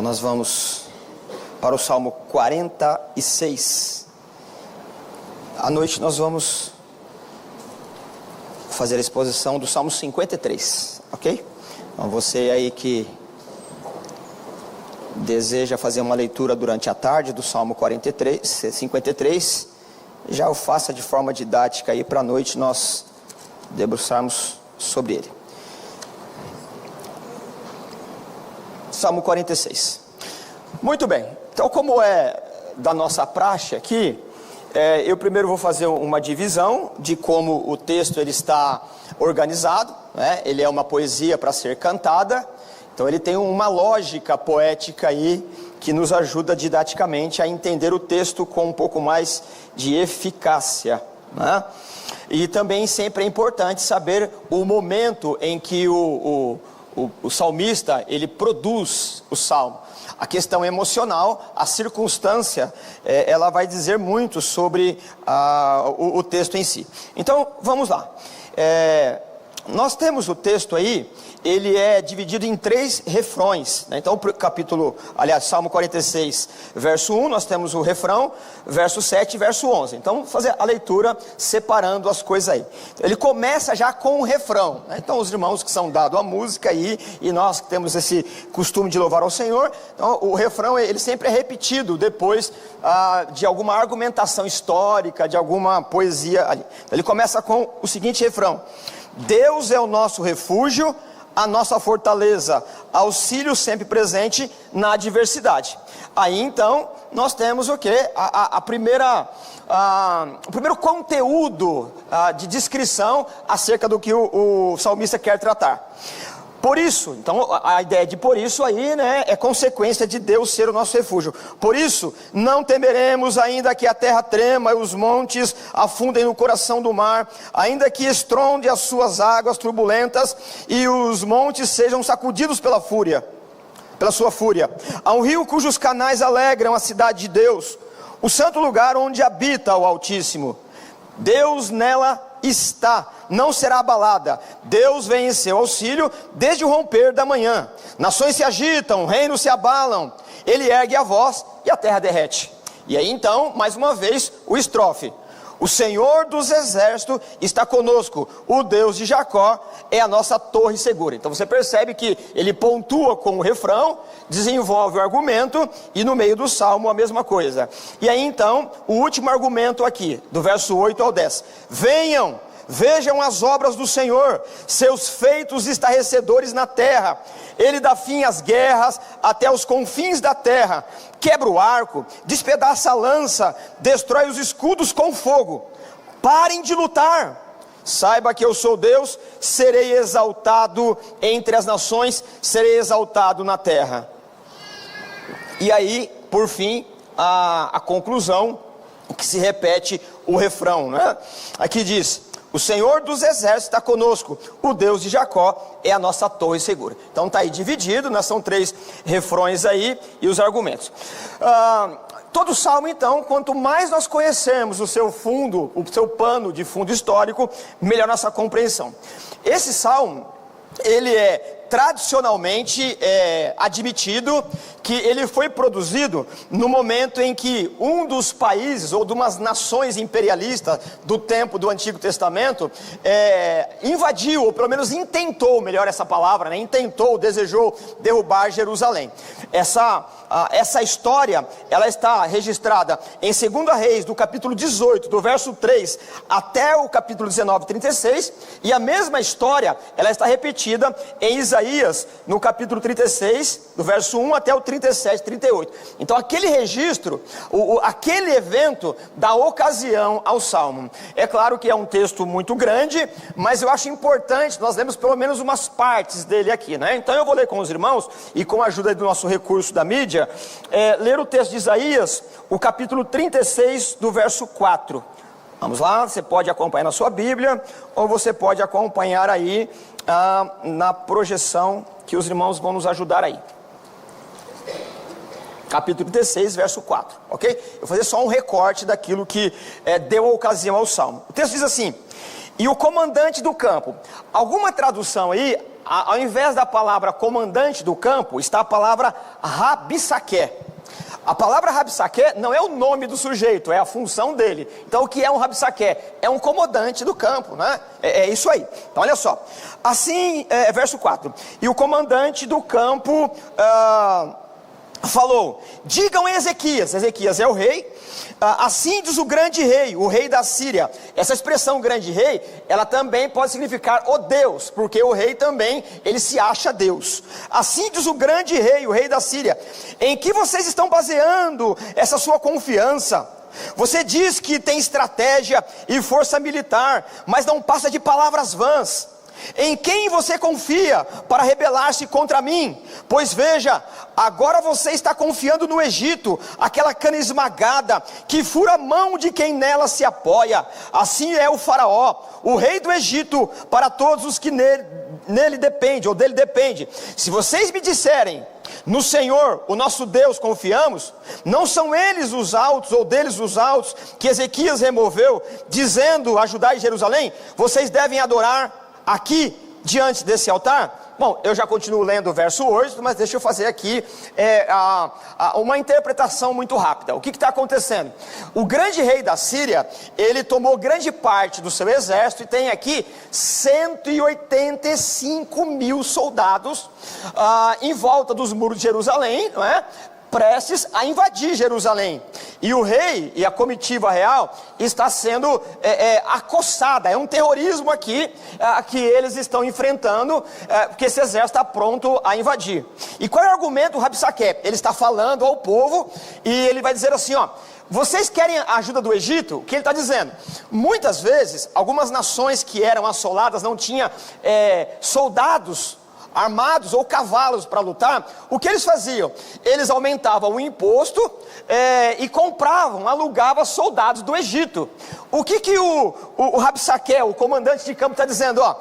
Então nós vamos para o Salmo 46. À noite nós vamos fazer a exposição do Salmo 53, ok? Então você aí que deseja fazer uma leitura durante a tarde do Salmo 53, já o faça de forma didática aí para a noite nós debruçarmos sobre ele. Salmo 46. Muito bem, então como é da nossa praxe aqui, eu primeiro vou fazer uma divisão de como o texto ele está organizado, né? Ele é uma poesia para ser cantada, então ele tem uma lógica poética aí que nos ajuda didaticamente a entender o texto com um pouco mais de eficácia, né? E também sempre é importante saber o momento em que o salmista ele produz o salmo. A questão emocional, a circunstância, ela vai dizer muito sobre o texto em si. Então, vamos lá. Nós temos o texto aí, ele é dividido em 3 refrões, né? Então, Salmo 46, verso 1, nós temos o refrão, verso 7 e verso 11. Então, vamos fazer a leitura separando as coisas aí. Ele começa já com o refrão, né? Então, os irmãos que são dados à música aí, e nós que temos esse costume de louvar ao Senhor, então, o refrão, ele sempre é repetido depois de alguma argumentação histórica, de alguma poesia ali. Então, ele começa com o seguinte refrão: Deus é o nosso refúgio, a nossa fortaleza, auxílio sempre presente na adversidade. Aí então nós temos o quê? O primeiro conteúdo de descrição acerca do que o salmista quer tratar. Por isso, então a ideia de por isso aí, né, é consequência de Deus ser o nosso refúgio. Por isso, não temeremos ainda que a terra trema e os montes afundem no coração do mar, ainda que estronde as suas águas turbulentas e os montes sejam sacudidos pela sua fúria. Há um rio cujos canais alegram a cidade de Deus, o santo lugar onde habita o Altíssimo. Deus nela está, não será abalada. Deus vem em seu auxílio desde o romper da manhã. Nações se agitam, reinos se abalam. Ele ergue a voz e a terra derrete. E aí então, mais uma vez, o estrofe: o Senhor dos exércitos está conosco, o Deus de Jacó é a nossa torre segura. Então você percebe que ele pontua com o refrão, desenvolve o argumento, e no meio do salmo a mesma coisa. E aí então, o último argumento aqui, do verso 8 ao 10: venham, vejam as obras do Senhor, seus feitos estarrecedores na terra. Ele dá fim às guerras até os confins da terra, quebra o arco, despedaça a lança, destrói os escudos com fogo. Parem de lutar, saiba que eu sou Deus, serei exaltado entre as nações, serei exaltado na terra. E aí, por fim, a conclusão, que se repete o refrão, né? Aqui diz: o Senhor dos exércitos está conosco, o Deus de Jacó é a nossa torre segura. Então está aí dividido, né? São 3 refrões aí e os argumentos. Todo salmo então, quanto mais nós conhecermos o seu fundo, o seu pano de fundo histórico, melhor nossa compreensão. Esse salmo, ele é tradicionalmente admitido que ele foi produzido no momento em que um dos países ou de umas nações imperialistas do tempo do Antigo Testamento invadiu, ou pelo menos intentou, melhor essa palavra, né? Desejou derrubar Jerusalém. Essa história, ela está registrada em 2 Reis, do capítulo 18, do verso 3 até o capítulo 19, 36, e a mesma história, ela está repetida em Isaías, no capítulo 36, do verso 1 até o 37, 38. Então aquele registro, aquele evento dá ocasião ao salmo. É claro que é um texto muito grande, mas eu acho importante nós lermos pelo menos umas partes dele aqui, né? Então eu vou ler com os irmãos, e com a ajuda do nosso recurso da mídia, ler o texto de Isaías, o capítulo 36, do verso 4. Vamos lá, você pode acompanhar na sua Bíblia, ou você pode acompanhar aí na projeção que os irmãos vão nos ajudar aí. Capítulo 36, verso 4, ok? Eu vou fazer só um recorte daquilo que deu ocasião ao salmo. O texto diz assim: e o comandante do campo. Alguma tradução aí ao invés da palavra comandante do campo, está a palavra Rabsaque. A palavra Rabsaque não é o nome do sujeito, é a função dele. Então o que é um Rabsaque? É um comandante do campo, né? É isso aí. Então olha só, assim, verso 4, e o comandante do campo falou, digam a Ezequias, Ezequias é o rei, assim diz o grande rei, o rei da Síria. Essa expressão grande rei, ela também pode significar o Deus, porque o rei também, ele se acha Deus. Assim diz o grande rei, o rei da Síria, em que vocês estão baseando essa sua confiança? Você diz que tem estratégia e força militar, mas não passa de palavras vãs. Em quem você confia para rebelar-se contra mim? Pois veja, agora você está confiando no Egito, aquela cana esmagada, que fura a mão de quem nela se apoia. Assim é o faraó, o rei do Egito, para todos os que nele dependem, ou dele depende. Se vocês me disserem, no Senhor, o nosso Deus, confiamos, não são eles os altos, ou deles os altos, que Ezequias removeu, dizendo, ajudai Jerusalém, vocês devem adorar aqui, diante desse altar? Bom, eu já continuo lendo o verso 8, mas deixa eu fazer aqui uma interpretação muito rápida. O que está acontecendo? O grande rei da Síria, ele tomou grande parte do seu exército, e tem aqui 185 mil soldados em volta dos muros de Jerusalém, não é? Prestes a invadir Jerusalém, e o rei e a comitiva real está sendo acossada. É um terrorismo aqui que eles estão enfrentando, porque esse exército está pronto a invadir. E qual é o argumento do Rabsaque? Ele está falando ao povo, e ele vai dizer assim, ó, vocês querem a ajuda do Egito? O que ele está dizendo? Muitas vezes, algumas nações que eram assoladas não tinham soldados armados ou cavalos para lutar. O que eles faziam? Eles aumentavam o imposto e compravam, alugavam soldados do Egito. O que o Rabsaque, o comandante de campo, está dizendo? Ó,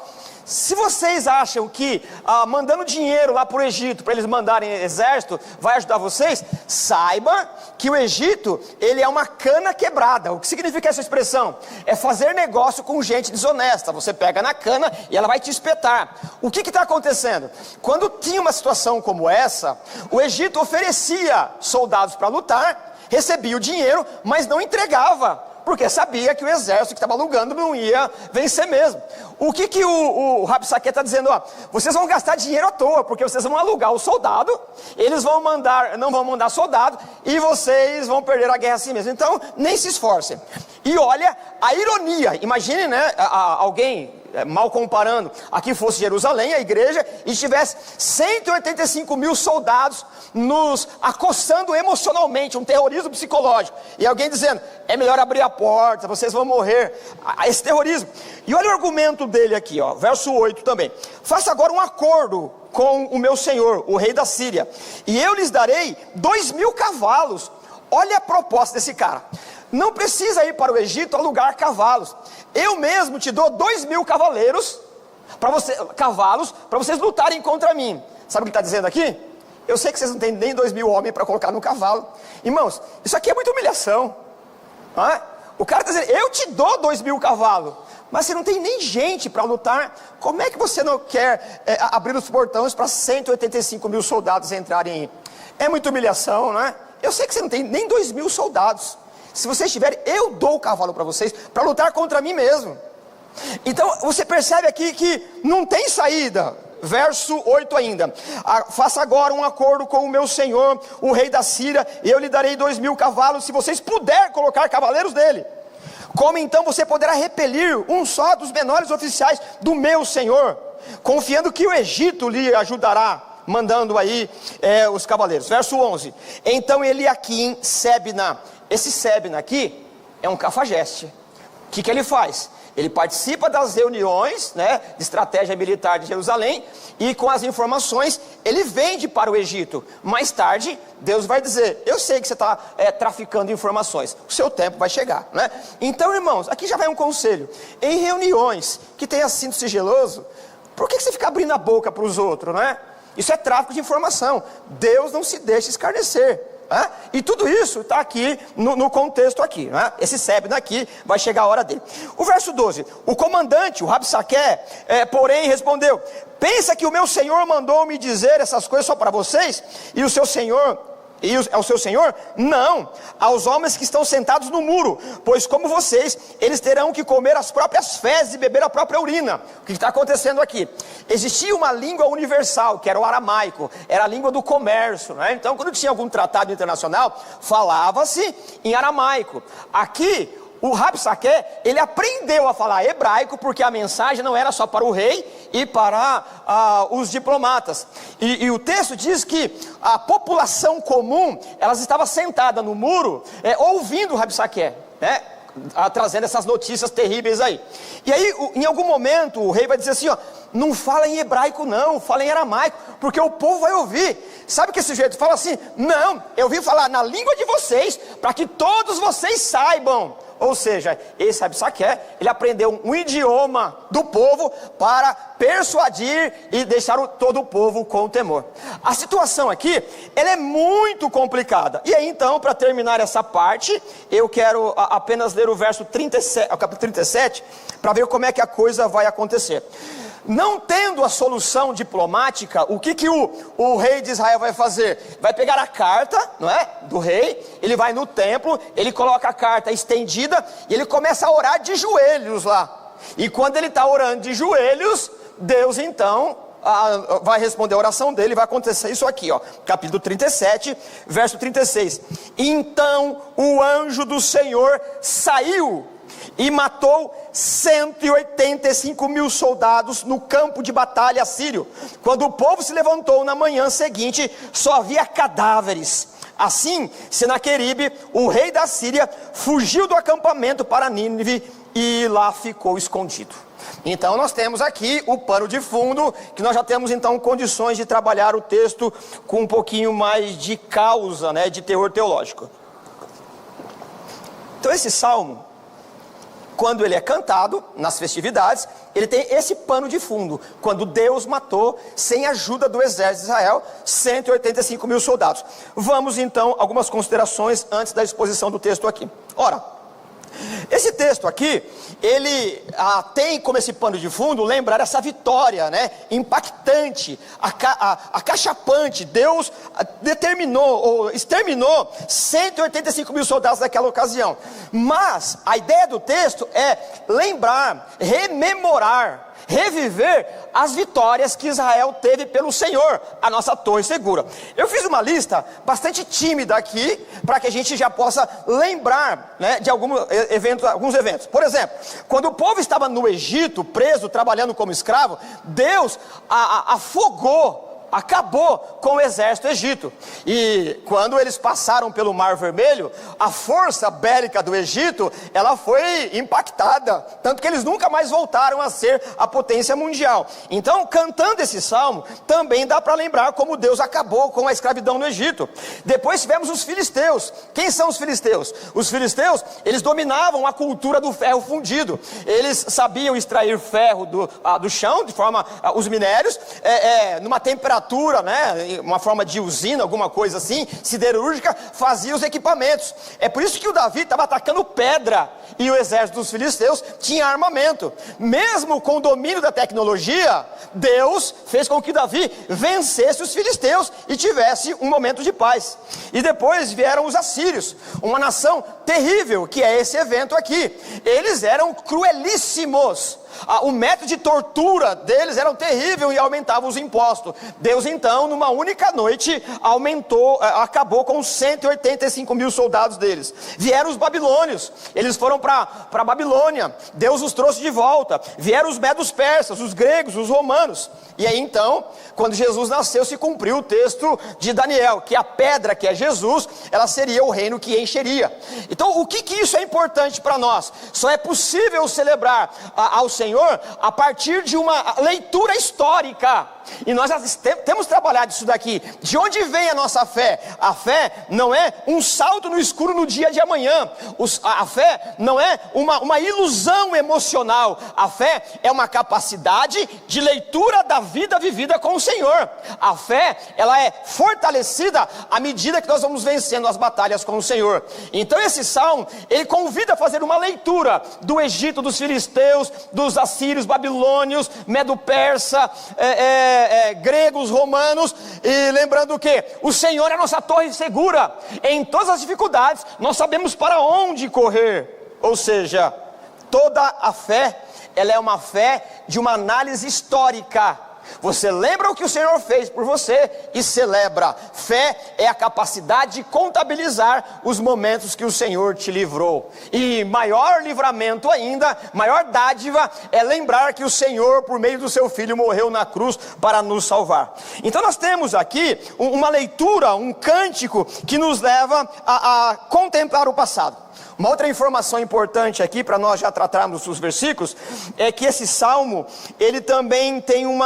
se vocês acham que mandando dinheiro lá para o Egito, para eles mandarem exército, vai ajudar vocês, saiba que o Egito, ele é uma cana quebrada. O que significa essa expressão? É fazer negócio com gente desonesta. Você pega na cana e ela vai te espetar. O que está acontecendo? Quando tinha uma situação como essa, o Egito oferecia soldados para lutar, recebia o dinheiro, mas não entregava, porque sabia que o exército que estava alugando não ia vencer mesmo. O que o Rabsaque está dizendo? Ó, vocês vão gastar dinheiro à toa, porque vocês vão alugar o soldado, eles não vão mandar soldado, e vocês vão perder a guerra assim mesmo. Então, nem se esforcem. E olha a ironia, imagine, né, alguém, mal comparando, aqui fosse Jerusalém, a igreja, e tivesse 185 mil soldados nos acossando emocionalmente, um terrorismo psicológico, e alguém dizendo, é melhor abrir a porta, vocês vão morrer, esse terrorismo. E olha o argumento dele aqui, ó, verso 8 também, faça agora um acordo com o meu senhor, o rei da Síria, e eu lhes darei 2.000 cavalos. Olha a proposta desse cara, não precisa ir para o Egito alugar cavalos, eu mesmo te dou 2.000 cavaleiros, cavalos, para vocês lutarem contra mim. Sabe o que está dizendo aqui? Eu sei que vocês não têm nem 2.000 homens para colocar no cavalo. Irmãos, isso aqui é muita humilhação, não é? O cara está dizendo, eu te dou 2.000 cavalos, mas você não tem nem gente para lutar. Como é que você não quer abrir os portões para 185 mil soldados entrarem aí? É muita humilhação, não é? Eu sei que você não tem nem 2.000 soldados. Se vocês tiverem, eu dou o cavalo para vocês, para lutar contra mim mesmo. Então, você percebe aqui que não tem saída. Verso 8 ainda, faça agora um acordo com o meu senhor, o rei da Síria, e eu lhe darei 2.000 cavalos, se vocês puderem colocar cavaleiros dele. Como então você poderá repelir um só dos menores oficiais do meu senhor, confiando que o Egito lhe ajudará, mandando aí os cavaleiros. Verso 11, então Eliaquim, Sebna, esse Sebna aqui é um cafajeste. O que ele faz? Ele participa das reuniões, né, de estratégia militar de Jerusalém, e com as informações ele vende para o Egito. Mais tarde Deus vai dizer, eu sei que você está traficando informações, o seu tempo vai chegar, né? Então, irmãos, aqui já vai um conselho. Em reuniões que tenha cinto sigiloso, por que você fica abrindo a boca para os outros, né? Isso é tráfico de informação. Deus não se deixa escarnecer. né? E tudo isso está aqui no contexto aqui, né? Esse Sebna aqui vai chegar a hora dele. O verso 12, o comandante, o Rabsaque, porém respondeu: pensa que o meu senhor mandou me dizer essas coisas só para vocês? E o seu senhor... ao seu senhor? Não, aos homens que estão sentados no muro, pois como vocês, eles terão que comer as próprias fezes e beber a própria urina. O que está acontecendo aqui? Existia uma língua universal, que era o aramaico, era a língua do comércio, né? Então quando tinha algum tratado internacional, falava-se em aramaico. Aqui, o Rabsaque, ele aprendeu a falar hebraico, porque a mensagem não era só para o rei e para os diplomatas. E o texto diz que a população comum, elas estava sentada no muro, ouvindo o Rabsaque, né? Trazendo essas notícias terríveis aí. E aí, em algum momento, o rei vai dizer assim, ó: não fala em hebraico não, fala em aramaico, porque o povo vai ouvir. Sabe que esse jeito fala assim: não, eu vim falar na língua de vocês, para que todos vocês saibam. Ou seja, esse Rabsaque, ele aprendeu um idioma do povo para persuadir e deixar todo o povo com temor. A situação aqui, ela é muito complicada. E aí então, para terminar essa parte, eu quero apenas ler o verso 37, o capítulo 37, para ver como é que a coisa vai acontecer. Não tendo a solução diplomática, o que o rei de Israel vai fazer? Vai pegar a carta, não é? Do rei, ele vai no templo, ele coloca a carta estendida e ele começa a orar de joelhos lá. E quando ele está orando de joelhos, Deus então vai responder a oração dele, vai acontecer isso aqui, ó, capítulo 37, verso 36. Então o anjo do Senhor saiu e matou 185 mil soldados no campo de batalha assírio. Quando o povo se levantou na manhã seguinte, só havia cadáveres. Assim, Senaqueribe, o rei da Síria, fugiu do acampamento para Nínive e lá ficou escondido. Então nós temos aqui o pano de fundo, que nós já temos então condições de trabalhar o texto com um pouquinho mais de causa, né, de teor teológico. Então esse salmo, quando ele é cantado nas festividades, ele tem esse pano de fundo, quando Deus matou, sem ajuda do exército de Israel, 185 mil soldados. Vamos então, algumas considerações antes da exposição do texto aqui. Ora, esse texto aqui, ele tem como esse pano de fundo lembrar essa vitória, né, impactante, acachapante. Deus determinou ou exterminou 185 mil soldados naquela ocasião. Mas a ideia do texto é lembrar, rememorar, reviver as vitórias que Israel teve pelo Senhor, a nossa torre segura. Eu fiz uma lista bastante tímida aqui, para que a gente já possa lembrar, né, de alguns eventos. Por exemplo, quando o povo estava no Egito, preso, trabalhando como escravo, Deus acabou com o exército egito. E quando eles passaram pelo Mar Vermelho, a força bélica do Egito, ela foi impactada, tanto que eles nunca mais voltaram a ser a potência mundial. Então, cantando esse salmo, também dá para lembrar como Deus acabou com a escravidão no Egito. Depois tivemos os filisteus. Quem são os filisteus? Os filisteus, eles dominavam a cultura do ferro fundido. Eles sabiam extrair ferro do chão, de forma, os minérios, numa temperatura, né, uma forma de usina, alguma coisa assim, siderúrgica, fazia os equipamentos. É por isso que o Davi estava atacando pedra, e o exército dos filisteus tinha armamento. Mesmo com o domínio da tecnologia, Deus fez com que Davi vencesse os filisteus e tivesse um momento de paz. E depois vieram os assírios, uma nação terrível, que é esse evento aqui. Eles eram cruelíssimos. O método de tortura deles era terrível e aumentava os impostos. Deus então, numa única noite, acabou com 185 mil soldados deles. Vieram os babilônios, eles foram para a Babilônia, Deus os trouxe de volta. Vieram os medos persas, os gregos, os romanos. E aí então, quando Jesus nasceu, se cumpriu o texto de Daniel, que a pedra, que é Jesus, ela seria o reino que encheria. Então, o que isso é importante para nós? Só é possível celebrar ao Senhor a partir de uma leitura histórica. E nós já temos trabalhado isso daqui. De onde vem a nossa fé? A fé não é um salto no escuro no dia de amanhã. A fé não é uma ilusão emocional. A fé é uma capacidade de leitura da vida vivida com o Senhor. A fé, ela é fortalecida à medida que nós vamos vencendo as batalhas com o Senhor. Então esse salmo, ele convida a fazer uma leitura do Egito, dos filisteus, dos assírios, babilônios, medo-persa, gregos, romanos, e lembrando que o Senhor é a nossa torre segura. Em todas as dificuldades, nós sabemos para onde correr. Ou seja, toda a fé, ela é uma fé de uma análise histórica. Você lembra o que o Senhor fez por você e celebra. Fé é a capacidade de contabilizar os momentos que o Senhor te livrou. E maior livramento ainda, maior dádiva é lembrar que o Senhor, por meio do seu Filho, morreu na cruz para nos salvar. Então nós temos aqui uma leitura, um cântico que nos leva a contemplar o passado. Uma outra informação importante aqui, para nós já tratarmos os versículos, é que esse salmo, ele também tem um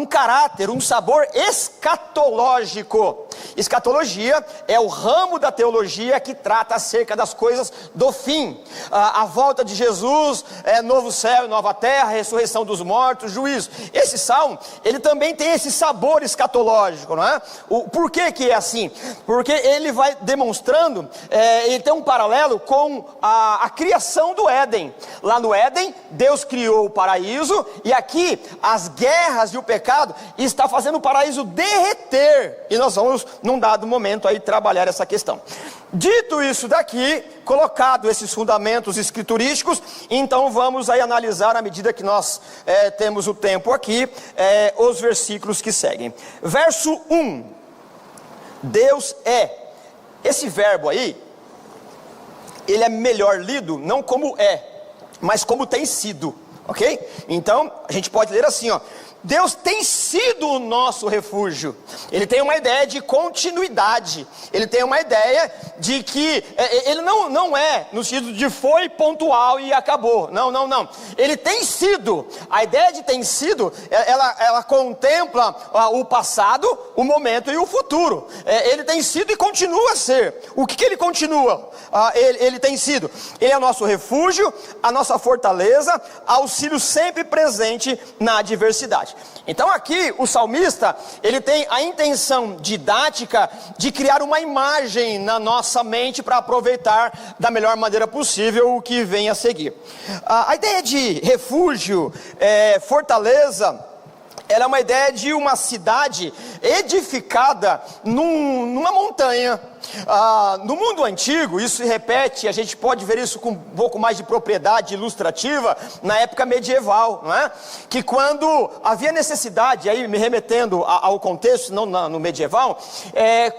caráter, um sabor escatológico. Escatologia é o ramo da teologia que trata acerca das coisas do fim. A volta de Jesus, novo céu e nova terra, ressurreição dos mortos, juízo. Esse salmo, ele também tem esse sabor escatológico, não é? Por que que é assim? Porque ele vai demonstrando, ele tem um paralelo com a criação do Éden. Lá no Éden, Deus criou o paraíso, e aqui as guerras e o pecado está fazendo o paraíso derreter, e nós vamos num dado momento aí trabalhar essa questão. Dito isso daqui, colocado esses fundamentos escriturísticos, então vamos aí analisar, à medida que nós temos o tempo aqui, os versículos que seguem. Verso 1, Deus é. Esse verbo aí, ele é melhor lido não como é, mas como tem sido, ok? Então, a gente pode ler assim, ó: Deus tem sido o nosso refúgio. Ele tem uma ideia de continuidade. Ele tem uma ideia de que ele não é no sentido de foi pontual e acabou. Não. Ele tem sido. A ideia de tem sido, ela contempla o passado, o momento e o futuro. Ele tem sido e continua a ser. O que ele continua? Ele tem sido. Ele é o nosso refúgio, a nossa fortaleza, auxílio sempre presente na adversidade. Então aqui o salmista, ele tem a intenção didática de criar uma imagem na nossa mente para aproveitar da melhor maneira possível o que vem a seguir. A ideia de refúgio, fortaleza, ela é uma ideia de uma cidade edificada numa montanha. No mundo antigo, isso se repete, a gente pode ver isso com um pouco mais de propriedade ilustrativa na época medieval, não é? Que quando havia necessidade, aí me remetendo ao contexto, não no medieval,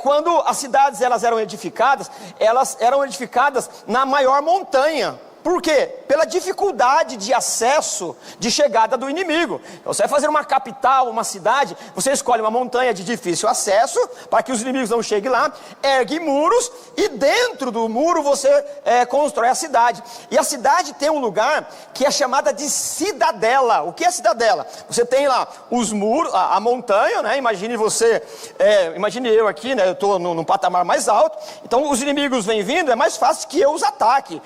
quando as cidades elas eram edificadas na maior montanha. Por quê? Pela dificuldade de acesso, de chegada do inimigo. Então, você vai fazer uma capital, uma cidade, você escolhe uma montanha de difícil acesso, para que os inimigos não cheguem lá, ergue muros, e dentro do muro você constrói a cidade. E a cidade tem um lugar que é chamada de cidadela. O que é cidadela? Você tem lá os muros, a montanha, né? Imagine eu aqui, né? Eu estou num patamar mais alto, então os inimigos vêm vindo, é mais fácil que eu os ataque,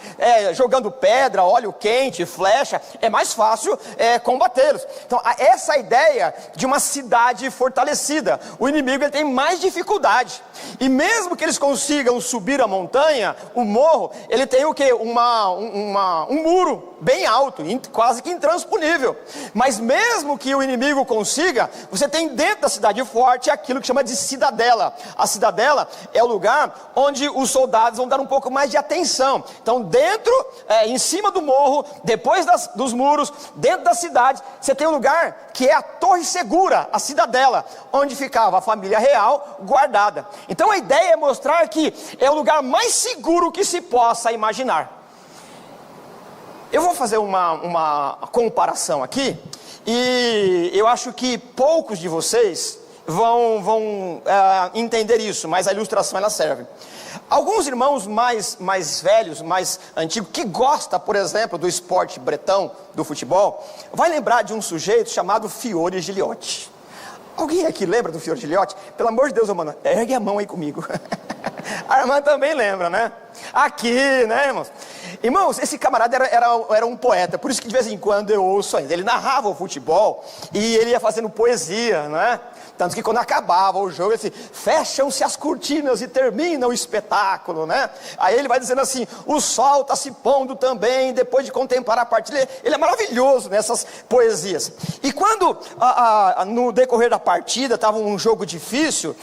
jogando pedra, óleo quente, flecha, é mais fácil combatê-los. Então essa ideia de uma cidade fortalecida, o inimigo ele tem mais dificuldade, e mesmo que eles consigam subir a montanha, o morro, ele tem o que? Um muro bem alto, quase que intransponível. Mas mesmo que o inimigo consiga, você tem dentro da cidade forte aquilo que chama de cidadela. A cidadela é o lugar onde os soldados vão dar um pouco mais de atenção. Então dentro, em cima do morro, depois dos muros, dentro da cidade, você tem um lugar que é a torre segura, a cidadela, onde ficava a família real guardada. Então a ideia é mostrar que é o lugar mais seguro que se possa imaginar. Eu vou fazer uma comparação aqui, e eu acho que poucos de vocês vão entender isso, mas a ilustração ela serve. Alguns irmãos mais velhos, mais antigos, que gostam, por exemplo, do esporte bretão, do futebol, vai lembrar de um sujeito chamado Fiore Giliotti. Alguém aqui lembra do Fiore Giliotti? Pelo amor de Deus, mano, ergue a mão aí comigo. A irmã também lembra, né? Aqui, né, irmãos? Irmãos, esse camarada era um poeta, por isso que de vez em quando eu ouço ainda. Ele narrava o futebol e ele ia fazendo poesia, né? Tanto que quando acabava o jogo, ele disse, fecham-se as cortinas e termina o espetáculo, né? Aí ele vai dizendo assim, o sol está se pondo também, depois de contemplar a partida. Ele é maravilhoso nessas poesias. E quando, no decorrer da partida, estava um jogo difícil,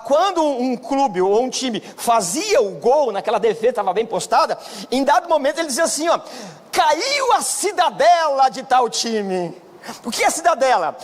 quando um clube ou um time fazia o gol, naquela defesa estava bem postada, em dado momento ele dizia assim, ó, caiu a cidadela de tal time. O que é a cidadela?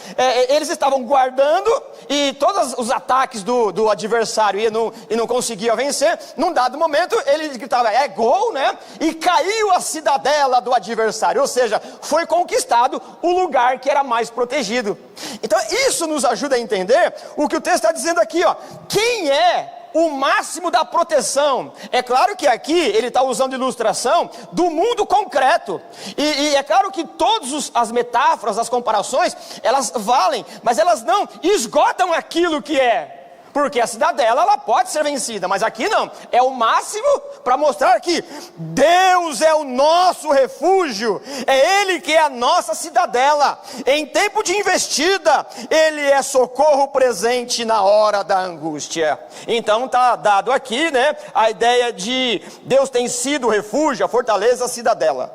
Eles estavam guardando e todos os ataques do adversário e não conseguia vencer. Num dado momento ele gritava, é gol, né? E caiu a cidadela do adversário, ou seja, foi conquistado o lugar que era mais protegido. Então isso nos ajuda a entender o que o texto está dizendo aqui, ó. Quem é o máximo da proteção? É claro que aqui ele está usando ilustração do mundo concreto, e é claro que todas as metáforas, as comparações, elas valem, mas elas não esgotam aquilo que é, porque a cidadela ela pode ser vencida, mas aqui não, é o máximo para mostrar que Deus é o nosso refúgio, é Ele que é a nossa cidadela, em tempo de investida, Ele é socorro presente na hora da angústia. Então está dado aqui, né, a ideia de Deus tem sido o refúgio, a fortaleza, a cidadela.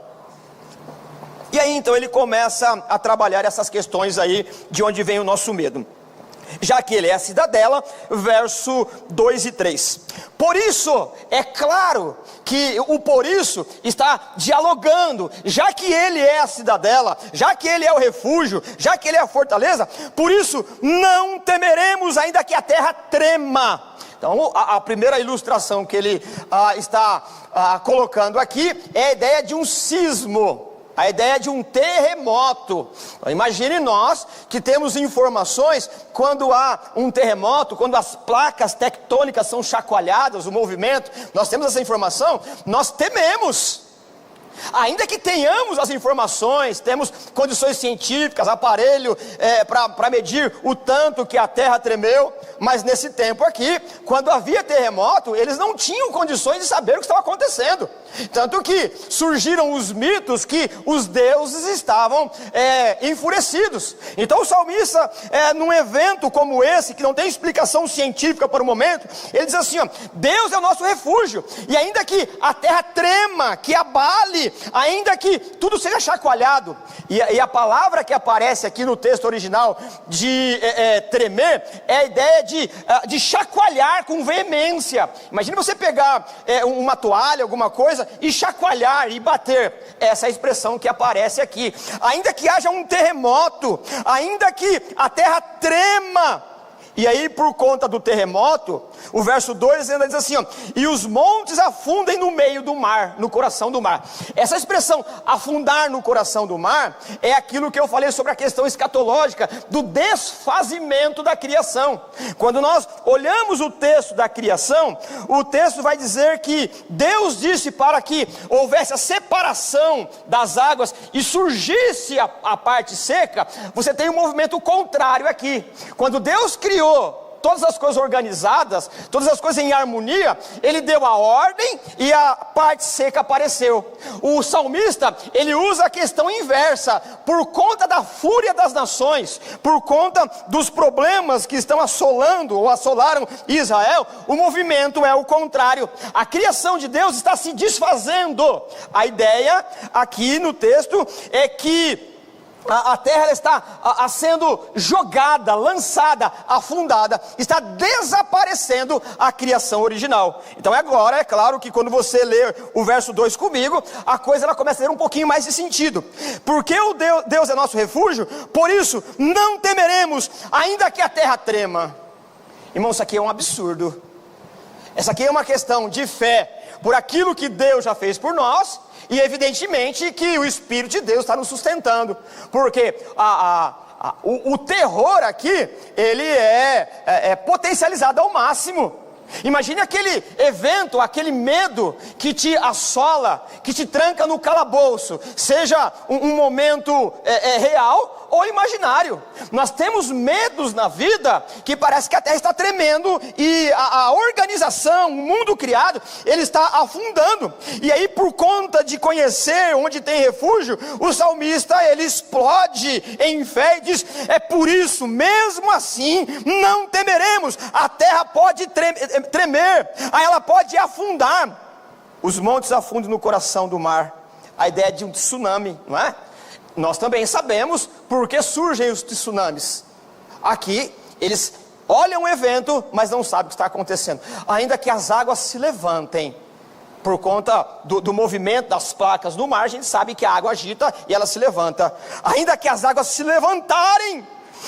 E aí então ele começa a trabalhar essas questões aí, de onde vem o nosso medo. Já que ele é a cidadela, verso 2 e 3. Por isso, é claro que o por isso está dialogando, já que ele é a cidadela, já que ele é o refúgio, já que ele é a fortaleza, por isso não temeremos ainda que a terra trema. Então a primeira ilustração que ele está colocando aqui é a ideia de um sismo. A ideia de um terremoto. Imagine nós que temos informações quando há um terremoto, quando as placas tectônicas são chacoalhadas, o movimento, nós temos essa informação, nós tememos. Ainda que tenhamos as informações, temos condições científicas, aparelho para medir o tanto que a terra tremeu, mas nesse tempo aqui, quando havia terremoto, eles não tinham condições de saber o que estava acontecendo. Tanto que surgiram os mitos que os deuses estavam enfurecidos. Então o salmista, num evento como esse, que não tem explicação científica para o momento, ele diz assim, ó, Deus é o nosso refúgio, e ainda que a terra trema, que abale, ainda que tudo seja chacoalhado, e a palavra que aparece aqui no texto original de tremer, é a ideia de chacoalhar com veemência. Imagine você pegar uma toalha, alguma coisa, e chacoalhar e bater. Essa é a expressão que aparece aqui. Ainda que haja um terremoto, ainda que a terra trema. E aí, por conta do terremoto, o verso 2 ainda diz assim, ó, e os montes afundem no meio do mar, no coração do mar. Essa expressão, afundar no coração do mar, é aquilo que eu falei sobre a questão escatológica, do desfazimento da criação. Quando nós olhamos o texto da criação, o texto vai dizer que Deus disse para que houvesse a separação das águas e surgisse a parte seca. Você tem um movimento contrário aqui. Quando Deus criou todas as coisas organizadas, todas as coisas em harmonia, ele deu a ordem e a parte seca apareceu. O salmista, ele usa a questão inversa, por conta da fúria das nações, por conta dos problemas que estão assolando ou assolaram Israel, o movimento é o contrário. A criação de Deus está se desfazendo. A ideia aqui no texto é que a terra está sendo jogada, lançada, afundada, está desaparecendo a criação original. Então agora é claro que quando você lê o verso 2 comigo, a coisa ela começa a ter um pouquinho mais de sentido. Porque o Deus é nosso refúgio, por isso não temeremos, ainda que a terra trema. Irmão, isso aqui é um absurdo. Essa aqui é uma questão de fé por aquilo que Deus já fez por nós, e evidentemente que o Espírito de Deus está nos sustentando, porque o terror aqui, ele é potencializado ao máximo. Imagine aquele evento, aquele medo que te assola, que te tranca no calabouço, seja um momento real ou imaginário. Nós temos medos na vida que parece que a terra está tremendo e a organização, o mundo criado, ele está afundando. E aí, por conta de conhecer onde tem refúgio, o salmista ele explode em fé e diz: é por isso, mesmo assim, não temeremos. A terra pode tremer, aí ela pode afundar. Os montes afundam no coração do mar. A ideia de um tsunami, não é? Nós também sabemos por que surgem os tsunamis. Aqui, eles olham o evento, mas não sabem o que está acontecendo. Ainda que as águas se levantem, por conta do movimento das placas no mar, a gente sabe que a água agita e ela se levanta. Ainda que as águas se levantarem,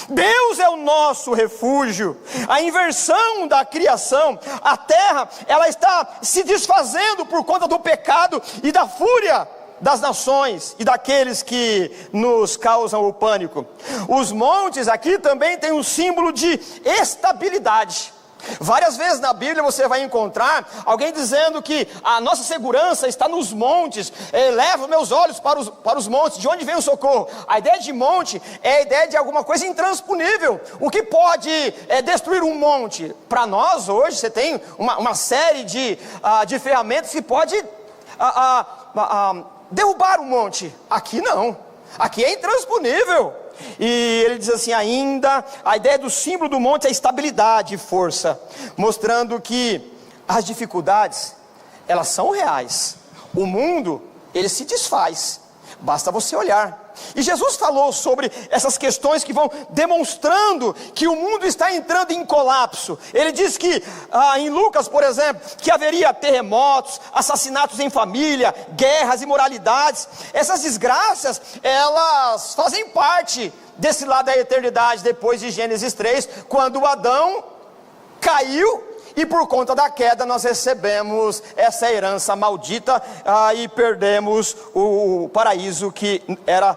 Deus é o nosso refúgio. A inversão da criação, a terra, ela está se desfazendo por conta do pecado e da fúria das nações e daqueles que nos causam o pânico. Os montes aqui também têm um símbolo de estabilidade. Várias vezes na Bíblia você vai encontrar alguém dizendo que a nossa segurança está nos montes. Levo meus olhos para os montes, de onde vem o socorro? A ideia de monte é a ideia de alguma coisa intransponível. O que pode destruir um monte? Para nós hoje você tem uma série de ferramentas que pode derrubar um monte. Aqui não, aqui é intransponível. E ele diz assim ainda, a ideia do símbolo do monte é estabilidade e força, mostrando que as dificuldades, elas são reais. O mundo, ele se desfaz, basta você olhar. E Jesus falou sobre essas questões que vão demonstrando que o mundo está entrando em colapso. Ele diz que, em Lucas, por exemplo, que haveria terremotos, assassinatos em família, guerras, imoralidades. Essas desgraças, elas fazem parte desse lado da eternidade, depois de Gênesis 3, quando Adão caiu. E por conta da queda nós recebemos essa herança maldita e perdemos o paraíso que era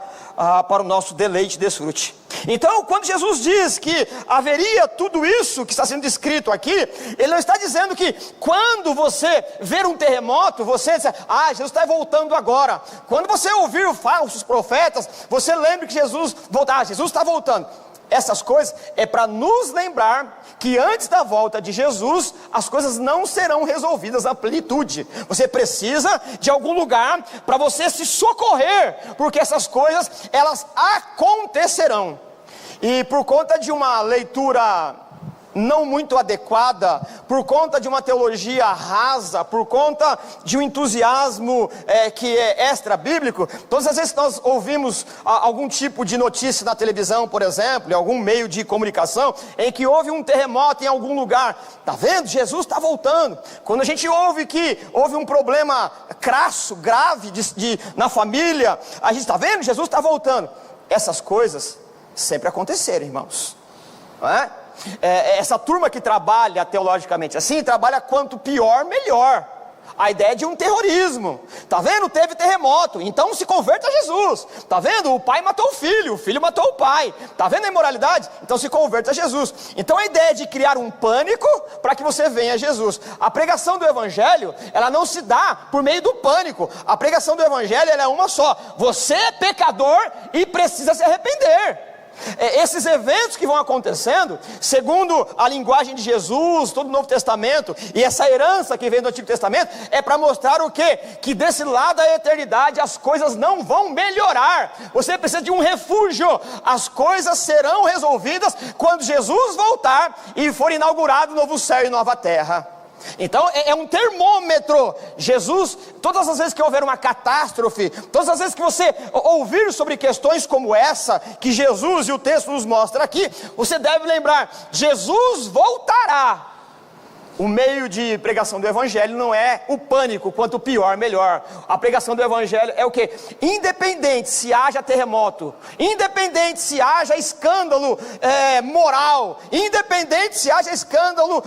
para o nosso deleite e desfrute. Então, quando Jesus diz que haveria tudo isso que está sendo descrito aqui, ele não está dizendo que quando você ver um terremoto, você diz: Jesus está voltando agora. Quando você ouvir falsos profetas, você lembre que Jesus voltará. Jesus está voltando. Essas coisas é para nos lembrar que antes da volta de Jesus, as coisas não serão resolvidas na plenitude. Você precisa de algum lugar para você se socorrer, porque essas coisas, elas acontecerão. E por conta de uma leitura não muito adequada, por conta de uma teologia rasa, por conta de um entusiasmo que é extra-bíblico, todas as vezes que nós ouvimos algum tipo de notícia na televisão, por exemplo, em algum meio de comunicação, em que houve um terremoto em algum lugar, está vendo? Jesus está voltando. Quando a gente ouve que houve um problema crasso, grave na família, a gente está vendo? Jesus está voltando. Essas coisas sempre aconteceram, irmãos, não é? Essa turma que trabalha teologicamente assim, trabalha quanto pior, melhor. A ideia de um terrorismo. Tá vendo? Teve terremoto, então se converta a Jesus. Tá vendo? O pai matou o filho matou o pai. Tá vendo a imoralidade? Então se converta a Jesus. Então a ideia de criar um pânico para que você venha a Jesus. A pregação do evangelho, ela não se dá por meio do pânico. A pregação do evangelho, ela é uma só. Você é pecador e precisa se arrepender. Esses eventos que vão acontecendo, segundo a linguagem de Jesus, todo o Novo Testamento, e essa herança que vem do Antigo Testamento, é para mostrar o quê? Que desse lado da eternidade as coisas não vão melhorar. Você precisa de um refúgio. As coisas serão resolvidas quando Jesus voltar e for inaugurado o novo céu e nova terra. Então é um termômetro. Jesus, todas as vezes que houver uma catástrofe, todas as vezes que você ouvir sobre questões como essa, que Jesus e o texto nos mostra aqui, você deve lembrar: Jesus voltará. O meio de pregação do evangelho não é o pânico, quanto pior, melhor. A pregação do evangelho é o quê? Independente se haja terremoto, independente se haja escândalo moral, independente se haja escândalo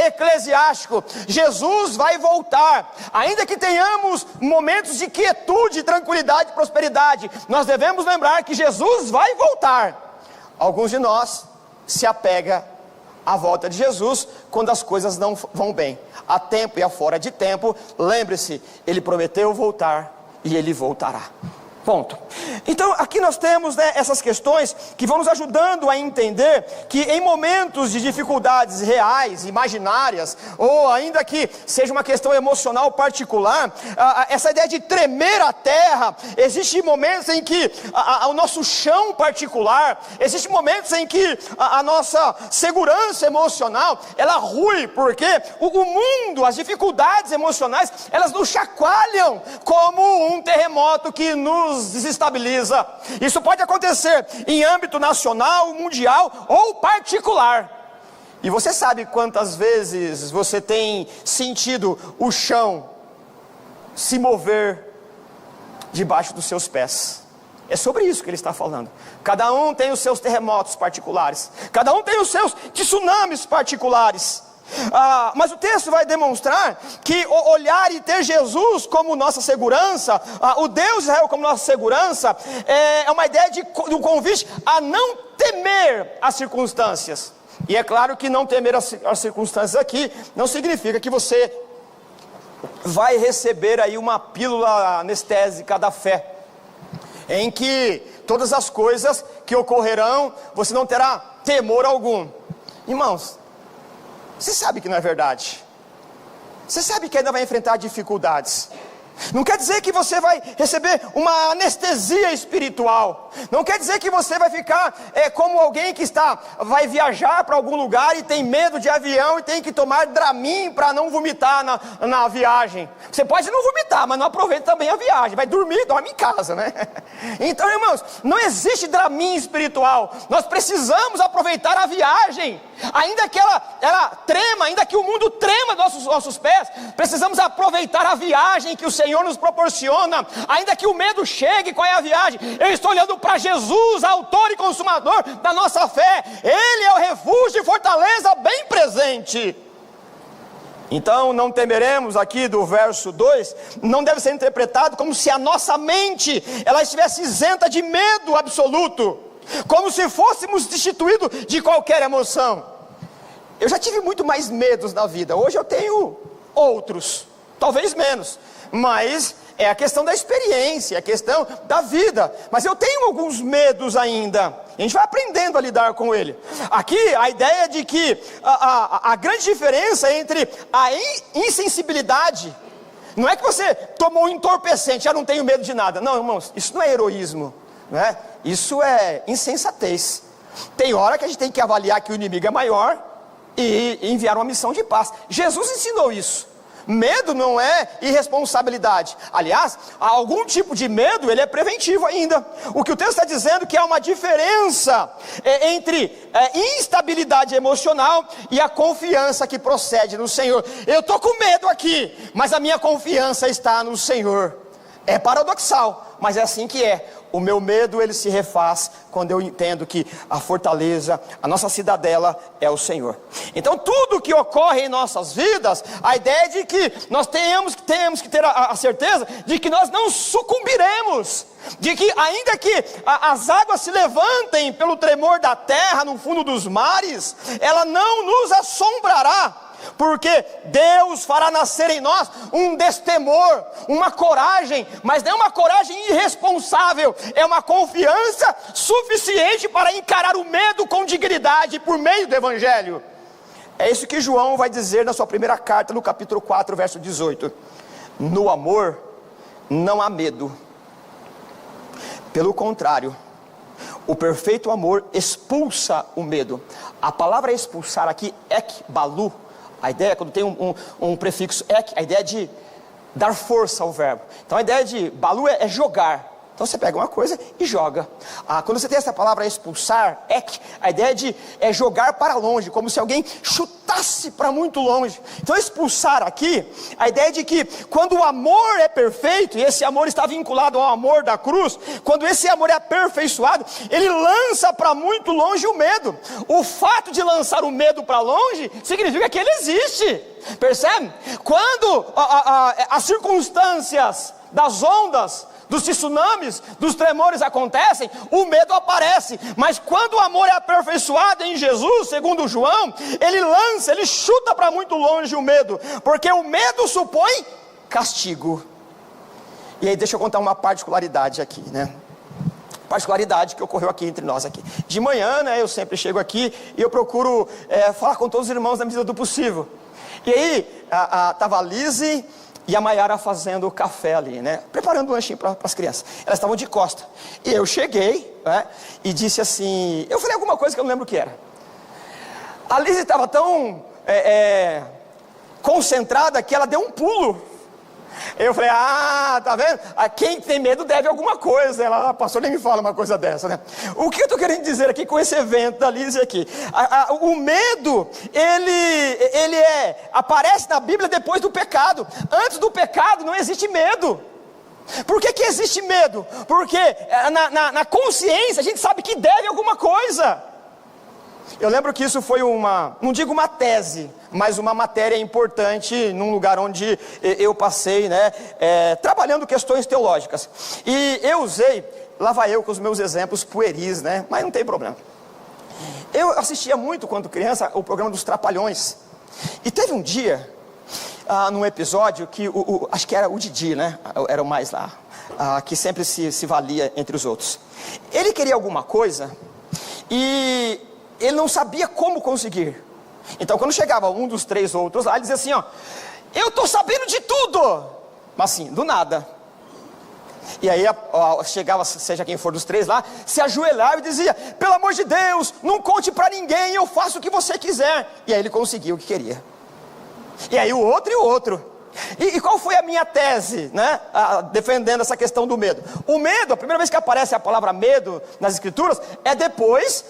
eclesiástico, Jesus vai voltar. Ainda que tenhamos momentos de quietude, tranquilidade e prosperidade, nós devemos lembrar que Jesus vai voltar. alguns de nós se apega à volta de Jesus quando as coisas não vão bem, a tempo e a fora de tempo. Lembre-se, Ele prometeu voltar e Ele voltará. Ponto. Então aqui nós temos, né, essas questões que vão nos ajudando a entender que em momentos de dificuldades reais, imaginárias, ou ainda que seja uma questão emocional particular, essa ideia de tremer a terra, existem momentos em que o nosso chão particular, existem momentos em que a nossa segurança emocional, ela rui, porque o mundo, as dificuldades emocionais, elas nos chacoalham como um terremoto que nos desestabiliza. Isso pode acontecer em âmbito nacional, mundial ou particular. E você sabe quantas vezes você tem sentido o chão se mover debaixo dos seus pés? É sobre isso que ele está falando. Cada um tem os seus terremotos particulares, cada um tem os seus tsunamis particulares. Mas o texto vai demonstrar que olhar e ter Jesus como nossa segurança, o Deus de Israel como nossa segurança, é uma ideia do convite a não temer as circunstâncias. E é claro que não temer as circunstâncias aqui não significa que você vai receber aí uma pílula anestésica da fé, em que todas as coisas que ocorrerão, você não terá temor algum. Irmãos, você sabe que não é verdade. Você sabe que ainda vai enfrentar dificuldades. Não quer dizer que você vai receber uma anestesia espiritual. Não quer dizer que você vai ficar como alguém que vai viajar para algum lugar e tem medo de avião e tem que tomar Dramin para não vomitar na viagem. Você pode não vomitar, mas não aproveita também a viagem. Vai dormir, dorme em casa, né? Então, irmãos, não existe Dramin espiritual. Nós precisamos aproveitar a viagem. Ainda que ela trema, ainda que o mundo trema dos nossos pés, precisamos aproveitar a viagem que o Senhor nos proporciona. Ainda que o medo chegue, qual é a viagem? Eu estou olhando para Jesus, autor e consumador da nossa fé. Ele é o refúgio e fortaleza bem presente. Então não temeremos, aqui do verso 2, não deve ser interpretado como se a nossa mente ela estivesse isenta de medo absoluto, como se fôssemos destituídos de qualquer emoção. Eu já tive muito mais medos na vida, hoje eu tenho outros, talvez menos, mas é a questão da experiência, é a questão da vida. Mas eu tenho alguns medos ainda, a gente vai aprendendo a lidar com ele. Aqui a ideia de que a grande diferença entre a insensibilidade, não é que você tomou um entorpecente, já não tenho medo de nada. Não, irmãos, isso não é heroísmo, não é? Isso é insensatez. Tem hora que a gente tem que avaliar que o inimigo é maior e enviar uma missão de paz. Jesus ensinou isso. Medo não é irresponsabilidade. Aliás, algum tipo de medo, ele é preventivo ainda. O que o texto está dizendo é que há uma diferença entre instabilidade emocional e a confiança que procede no Senhor. Eu estou com medo aqui, mas a minha confiança está no Senhor. É paradoxal, mas é assim que é. O meu medo, ele se refaz quando eu entendo que a fortaleza, a nossa cidadela é o Senhor. Então tudo que ocorre em nossas vidas, a ideia é de que nós temos que ter a certeza de que nós não sucumbiremos, de que ainda que as águas se levantem pelo tremor da terra no fundo dos mares, ela não nos assombrará. Porque Deus fará nascer em nós um destemor, uma coragem, mas não é uma coragem irresponsável, é uma confiança suficiente para encarar o medo com dignidade por meio do Evangelho. É isso que João vai dizer na sua primeira carta, no capítulo 4, verso 18. No amor não há medo, pelo contrário, o perfeito amor expulsa o medo. A palavra expulsar aqui, ekbalu, a ideia, quando tem um prefixo ek, a ideia é de dar força ao verbo. Então a ideia de balu é jogar. Então você pega uma coisa e joga. Quando você tem essa palavra expulsar, ek, a ideia é jogar para longe, como se alguém chutasse para muito longe. Então expulsar aqui, a ideia é de que quando o amor é perfeito, e esse amor está vinculado ao amor da cruz, quando esse amor é aperfeiçoado, ele lança para muito longe o medo. O fato de lançar o medo para longe, significa que ele existe. Percebe? Quando as circunstâncias das ondas dos tsunamis, dos tremores acontecem, o medo aparece. Mas quando o amor é aperfeiçoado em Jesus, segundo João, ele chuta para muito longe o medo, porque o medo supõe castigo. E aí deixa eu contar uma particularidade aqui, né? Particularidade que ocorreu aqui entre nós aqui. De manhã, né, eu sempre chego aqui e eu procuro falar com todos os irmãos na medida do possível. E aí, estava a Lise e a Maiara fazendo café ali, né? Preparando um lanchinho para as crianças. Elas estavam de costa. E eu cheguei, né, e disse assim, eu falei alguma coisa que eu não lembro o que era. A Lise estava tão concentrada que ela deu um pulo. Eu falei, tá vendo? Quem tem medo deve alguma coisa. Ela, pastor, nem me fala uma coisa dessa, né? O que eu estou querendo dizer aqui com esse evento da Lise aqui? O medo, ele aparece na Bíblia depois do pecado. Antes do pecado não existe medo. Por que existe medo? Porque na consciência a gente sabe que deve alguma coisa. Eu lembro que isso foi não digo uma tese, mas uma matéria importante num lugar onde eu passei, né, trabalhando questões teológicas. E eu usei, lá vai eu com os meus exemplos pueris, né, mas não tem problema. Eu assistia muito quando criança o programa dos Trapalhões. E teve um dia, num episódio que, acho que era o Didi, né, era o mais lá, que sempre se valia entre os outros. Ele queria alguma coisa e ele não sabia como conseguir. Então quando chegava um dos 3 outros lá, ele dizia assim, eu estou sabendo de tudo, mas assim, do nada. E aí chegava, seja quem for dos 3 lá, se ajoelhava e dizia, pelo amor de Deus, não conte para ninguém, eu faço o que você quiser. E aí ele conseguiu o que queria. E aí o outro e o outro. E qual foi a minha tese, né, defendendo essa questão do medo? O medo, a primeira vez que aparece a palavra medo nas escrituras, é depois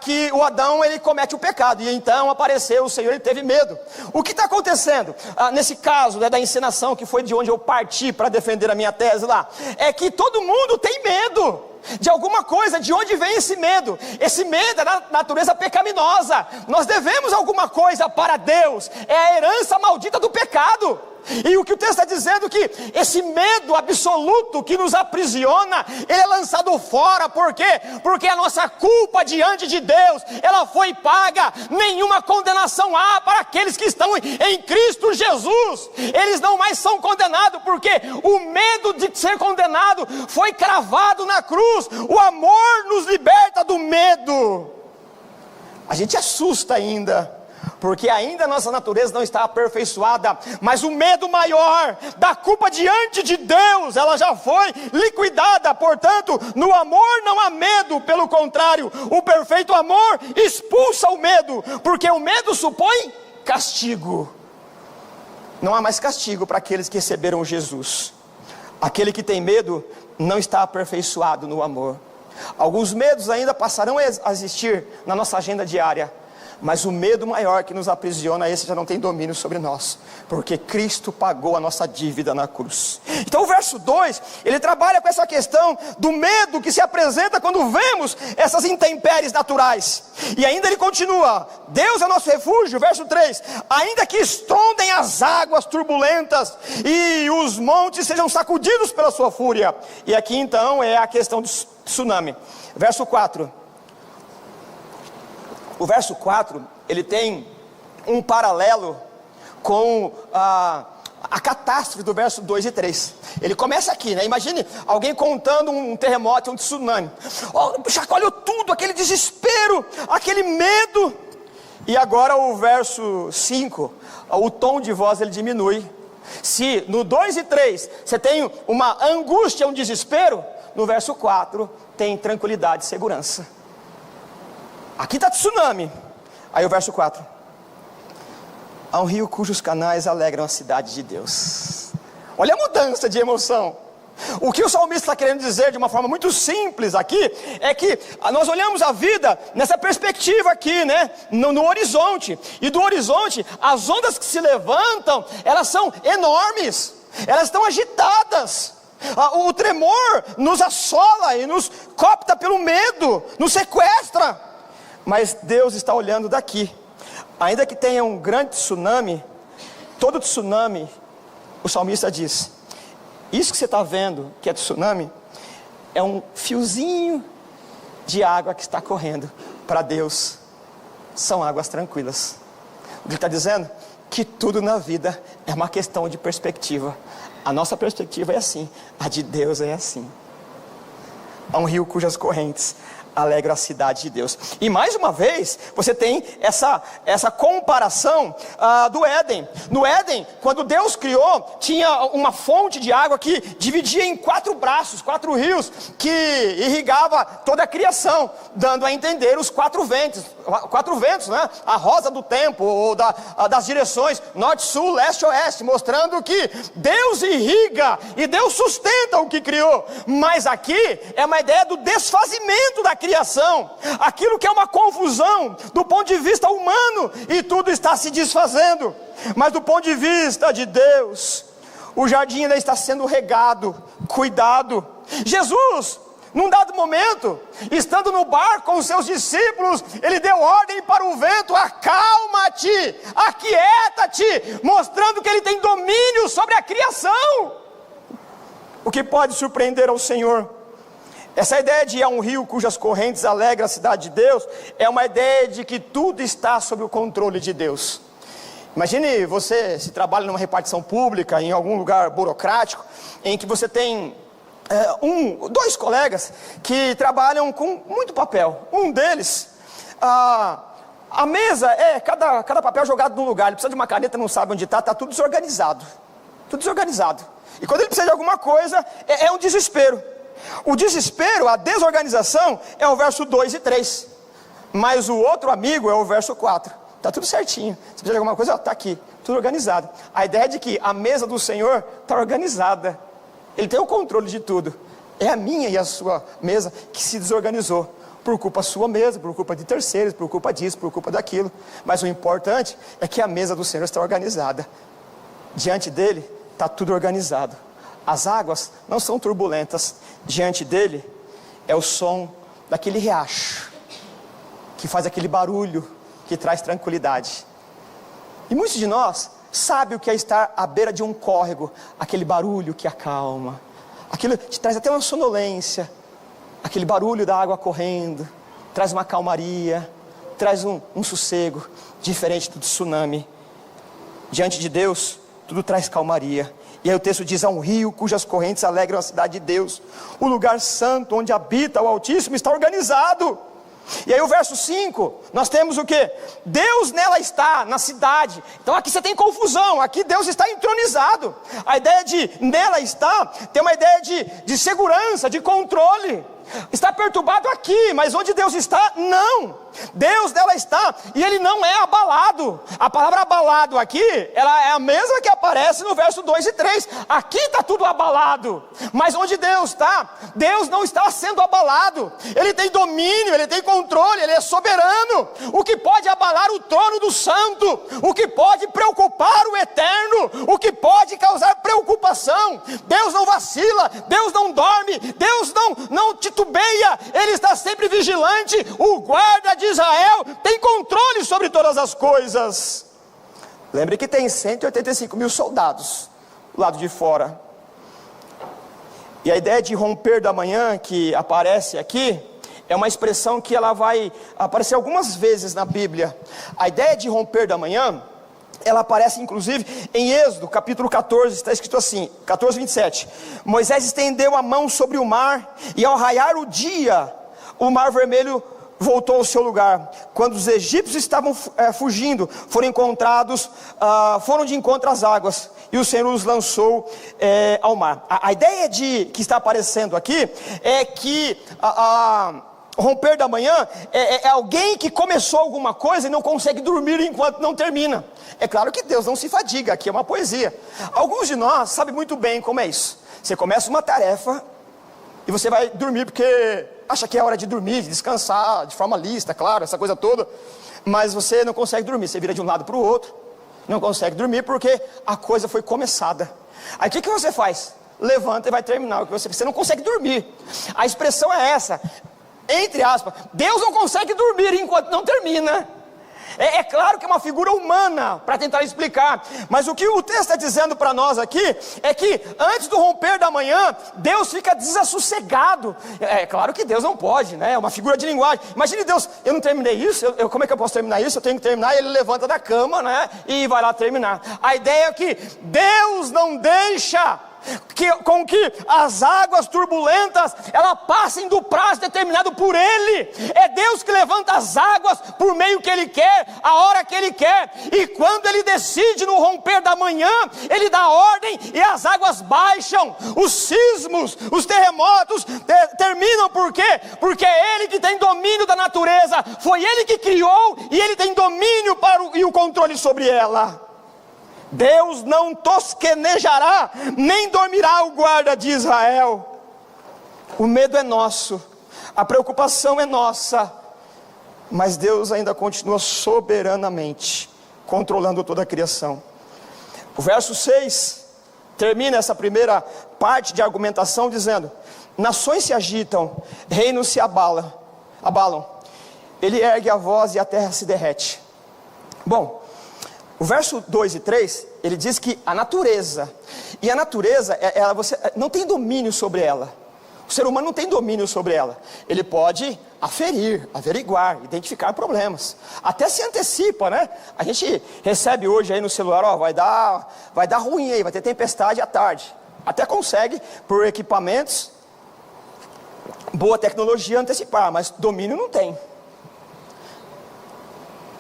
que o Adão ele comete o pecado, e então apareceu o Senhor, ele teve medo. O que está acontecendo nesse caso, né, da encenação, que foi de onde eu parti para defender a minha tese lá, é que todo mundo tem medo de alguma coisa. De onde vem esse medo? Esse medo é da natureza pecaminosa. Nós devemos alguma coisa para Deus. É a herança maldita do pecado. E o que o texto está dizendo, que esse medo absoluto que nos aprisiona, ele é lançado fora. Por quê? Porque a nossa culpa diante de Deus, ela foi paga. Nenhuma condenação há para aqueles que estão em Cristo Jesus. Eles não mais são condenados, porque o medo de ser condenado foi cravado na cruz. O amor nos liberta do medo. A gente assusta ainda, porque ainda a nossa natureza não está aperfeiçoada, mas o medo maior da culpa diante de Deus, ela já foi liquidada. Portanto, no amor não há medo, pelo contrário, o perfeito amor expulsa o medo, porque o medo supõe castigo. Não há mais castigo para aqueles que receberam Jesus. Aquele que tem medo não está aperfeiçoado no amor. Alguns medos ainda passarão a existir na nossa agenda diária, mas o medo maior que nos aprisiona, esse já não tem domínio sobre nós, porque Cristo pagou a nossa dívida na cruz. Então o verso 2, ele trabalha com essa questão do medo que se apresenta quando vemos essas intempéries naturais. E ainda ele continua, Deus é nosso refúgio, verso 3, ainda que estrondem as águas turbulentas e os montes sejam sacudidos pela sua fúria. E aqui então é a questão do tsunami. Verso 4. O verso 4, ele tem um paralelo com a catástrofe do verso 2 e 3. Ele começa aqui, né? Imagine alguém contando um terremoto, um tsunami. Chacoalhou tudo, aquele desespero, aquele medo. E agora o verso 5, o tom de voz ele diminui. Se no 2 e 3 você tem uma angústia, um desespero, no verso 4 tem tranquilidade e segurança. Aqui está tsunami. Aí o verso 4. Há um rio cujos canais alegram a cidade de Deus. Olha a mudança de emoção. O que o salmista está querendo dizer de uma forma muito simples aqui, é que nós olhamos a vida nessa perspectiva aqui, né? No horizonte. E do horizonte, as ondas que se levantam, elas são enormes. Elas estão agitadas. O tremor nos assola e nos coopta pelo medo, nos sequestra. Mas Deus está olhando daqui. Ainda que tenha um grande tsunami, todo tsunami, o salmista diz, Isso que você está vendo, que é tsunami, é um fiozinho de água que está correndo. Para Deus, são águas tranquilas. O que ele está dizendo? Que tudo na vida é uma questão de perspectiva. A nossa perspectiva é assim, a de Deus é assim. Há um rio cujas correntes alegra a cidade de Deus. E mais uma vez, você tem essa comparação do Éden. No Éden, quando Deus criou, tinha uma fonte de água que dividia em 4 braços, 4 rios, que irrigava toda a criação, dando a entender os 4 ventos, né? A rosa do tempo, ou das direções norte, sul, leste, oeste, mostrando que Deus irriga e Deus sustenta o que criou. Mas aqui é uma ideia do desfazimento da criação, aquilo que é uma confusão do ponto de vista humano, e tudo está se desfazendo. Mas do ponto de vista de Deus, o jardim ainda está sendo regado, cuidado. Jesus, num dado momento, estando no barco com os seus discípulos, ele deu ordem para o vento: acalma-te, aquieta-te, mostrando que ele tem domínio sobre a criação. O que pode surpreender ao Senhor? Essa ideia de há um rio cujas correntes alegram a cidade de Deus, é uma ideia de que tudo está sob o controle de Deus. Imagine você, se trabalha numa repartição pública, em algum lugar burocrático, em que você tem 2 colegas que trabalham com muito papel. Um deles, a mesa é cada papel jogado num lugar, ele precisa de uma caneta, não sabe onde está tudo desorganizado. Tudo desorganizado. E quando ele precisa de alguma coisa, é um desespero. O desespero, a desorganização, é o verso 2 e 3. Mas o outro amigo é o verso 4. Está tudo certinho. Se precisa de alguma coisa, está aqui, tudo organizado. A ideia é de que a mesa do Senhor está organizada. Ele tem o controle de tudo. É a minha e a sua mesa que se desorganizou. Por culpa sua mesa, por culpa de terceiros, por culpa disso, por culpa daquilo. Mas o importante é que a mesa do Senhor está organizada. Diante dele está tudo organizado. As águas não são turbulentas. Diante dele é o som daquele riacho, que faz aquele barulho, que traz tranquilidade. E muitos de nós sabem o que é estar à beira de um córrego, aquele barulho que acalma, aquilo te traz até uma sonolência, aquele barulho da água correndo, traz uma calmaria, traz um sossego, diferente do tsunami. Diante de Deus, tudo traz calmaria. E aí o texto diz: há um rio cujas correntes alegram a cidade de Deus. O lugar santo onde habita o Altíssimo está organizado. E aí o verso 5, nós temos o que? Deus nela está, na cidade. Então aqui você tem confusão, aqui Deus está entronizado. A ideia de nela está, tem uma ideia de segurança, de controle. Está perturbado aqui, mas onde Deus está, não. Deus nela está, e ele não é abalado. A palavra abalado aqui, ela é a mesma que aparece no verso 2 e 3. Aqui está tudo abalado, mas onde Deus está, Deus não está sendo abalado. Ele tem domínio, ele tem controle, ele é soberano. O que pode abalar o trono do santo, o que pode preocupar o eterno, o que pode causar preocupação? Deus não vacila, Deus não dorme, Deus não titubeia, ele está sempre vigilante. O guarda de Israel tem controle sobre todas as coisas. Lembre que tem 185 mil soldados do lado de fora. E a ideia de romper da manhã que aparece aqui é uma expressão que ela vai aparecer algumas vezes na Bíblia. A ideia de romper da manhã, ela aparece inclusive em Êxodo, capítulo 14, está escrito assim, 14, 27. Moisés estendeu a mão sobre o mar, e ao raiar o dia, o mar vermelho voltou ao seu lugar. Quando os egípcios estavam fugindo, foram de encontro às águas, e o Senhor os lançou ao mar. A ideia que está aparecendo aqui é que romper da manhã é alguém que começou alguma coisa e não consegue dormir enquanto não termina. É claro que Deus não se fadiga, aqui é uma poesia. Alguns de nós sabem muito bem como é isso. Você começa uma tarefa e você vai dormir porque acha que é hora de dormir, de descansar, de forma lista, claro, essa coisa toda. Mas você não consegue dormir, você vira de um lado para o outro, não consegue dormir porque a coisa foi começada. Aí o que você faz? Levanta e vai terminar o que você não consegue dormir. A expressão é essa, entre aspas, Deus não consegue dormir enquanto não termina. É claro que é uma figura humana, para tentar explicar, mas o que o texto está dizendo para nós aqui, é que antes do romper da manhã, Deus fica desassossegado. É claro que Deus não pode, né? É uma figura de linguagem. Imagine Deus, eu não terminei isso, como é que eu posso terminar isso? Eu tenho que terminar, e ele levanta da cama, né? E vai lá terminar. A ideia é que Deus não deixa com que as águas turbulentas elas passem do prazo determinado por Ele. É Deus que levanta as águas por meio que Ele quer, a hora que Ele quer, e quando Ele decide no romper da manhã, Ele dá ordem e as águas baixam. Os sismos, os terremotos terminam. Por quê? Porque é Ele que tem domínio da natureza, foi Ele que criou e Ele tem domínio e o controle sobre ela. Deus não tosquenejará, nem dormirá o guarda de Israel. O medo é nosso, a preocupação é nossa, mas Deus ainda continua soberanamente controlando toda a criação. O verso 6 termina essa primeira parte de argumentação dizendo: nações se agitam, reinos se abalam. Ele ergue a voz e a terra se derrete. Bom, o verso 2 e 3, ele diz que a natureza, e a natureza, você não tem domínio sobre ela. O ser humano não tem domínio sobre ela. Ele pode aferir, averiguar, identificar problemas. Até se antecipa, né? A gente recebe hoje aí no celular, ó, vai dar ruim aí, vai ter tempestade à tarde. Até consegue, por equipamentos, boa tecnologia, antecipar, mas domínio não tem.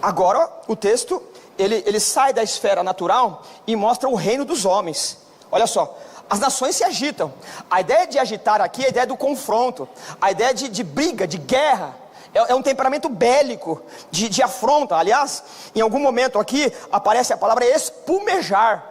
Agora, o texto... Ele sai da esfera natural e mostra o reino dos homens. Olha só, as nações se agitam. A ideia de agitar aqui é a ideia do confronto, a ideia de briga, de guerra. É um temperamento bélico, de afronta. Aliás, em algum momento aqui aparece a palavra espumejar.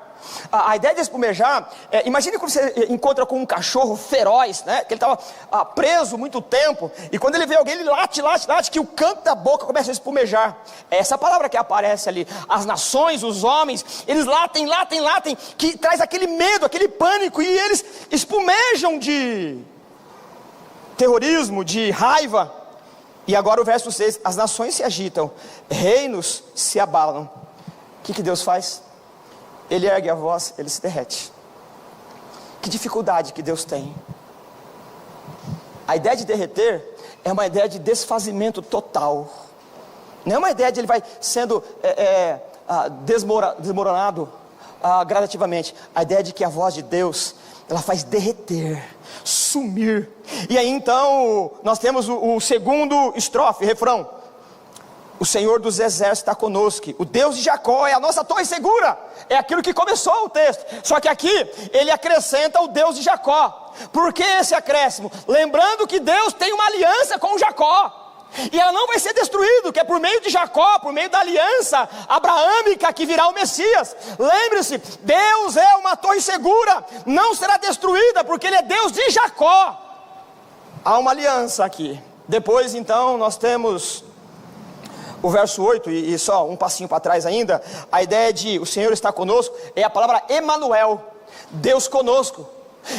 A ideia de espumejar, imagine quando você encontra com um cachorro feroz, né? Que ele estava preso muito tempo, e quando ele vê alguém, ele late, que o canto da boca começa a espumejar. É essa palavra que aparece ali. As nações, os homens, eles latem, que traz aquele medo, aquele pânico, e eles espumejam de terrorismo, de raiva. E agora o verso 6, as nações se agitam, reinos se abalam. O que Deus faz? Ele ergue a voz, ele se derrete. Que dificuldade que Deus tem. A ideia de derreter é uma ideia de desfazimento total. Não é uma ideia de ele vai sendo desmoronado gradativamente. A ideia de que a voz de Deus, ela faz derreter, sumir. E aí então, nós temos o segundo estrofe, refrão. O Senhor dos exércitos está conosco, o Deus de Jacó é a nossa torre segura. É aquilo que começou o texto. Só que aqui, ele acrescenta o Deus de Jacó. Por que esse acréscimo? Lembrando que Deus tem uma aliança com Jacó. E ela não vai ser destruída, que é por meio de Jacó, por meio da aliança abraâmica que virá o Messias. Lembre-se, Deus é uma torre segura, não será destruída, porque Ele é Deus de Jacó. Há uma aliança aqui. Depois então nós temos o verso 8, e só um passinho para trás ainda, a ideia de o Senhor está conosco, é a palavra Emanuel, Deus conosco.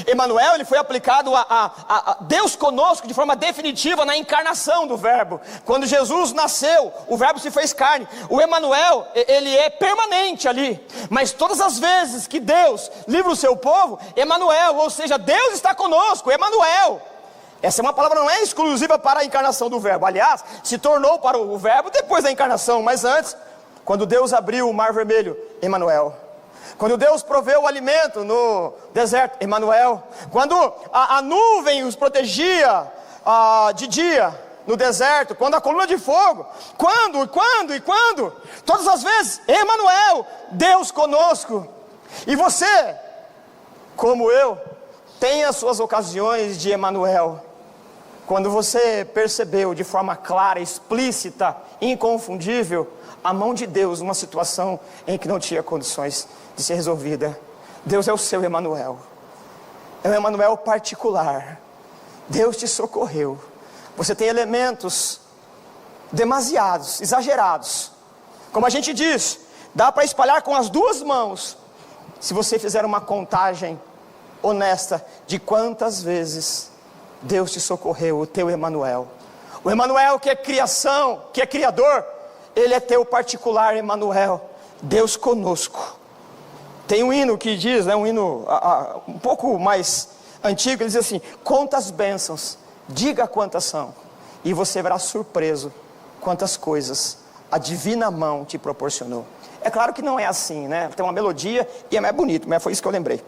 Emanuel, ele foi aplicado a Deus conosco de forma definitiva na encarnação do verbo. Quando Jesus nasceu, o verbo se fez carne. O Emanuel, ele é permanente ali, mas todas as vezes que Deus livra o seu povo, Emanuel, ou seja, Deus está conosco, Emanuel. Essa é uma palavra, não é exclusiva para a encarnação do verbo. Aliás, se tornou para o verbo depois da encarnação. Mas antes, quando Deus abriu o mar vermelho, Emanuel. Quando Deus proveu o alimento no deserto, Emanuel. Quando a nuvem os protegia de dia no deserto. Quando a coluna de fogo. Quando? Todas as vezes, Emanuel, Deus conosco. E você, como eu, tem as suas ocasiões de Emanuel. Quando você percebeu de forma clara, explícita, inconfundível, a mão de Deus numa situação em que não tinha condições de ser resolvida. Deus é o seu Emanuel. É um Emanuel particular. Deus te socorreu. Você tem elementos demasiados, exagerados. Como a gente diz, dá para espalhar com as duas mãos. Se você fizer uma contagem honesta de quantas vezes Deus te socorreu, o teu Emanuel. O Emanuel que é criação, que é criador, Ele é teu particular, Emanuel, Deus conosco. Tem um hino que diz, um hino um pouco mais antigo, ele diz assim: quantas bênçãos, diga quantas são, e você verá surpreso quantas coisas a divina mão te proporcionou. É claro que não é assim, né? Tem uma melodia e é mais bonito, mas foi isso que eu lembrei.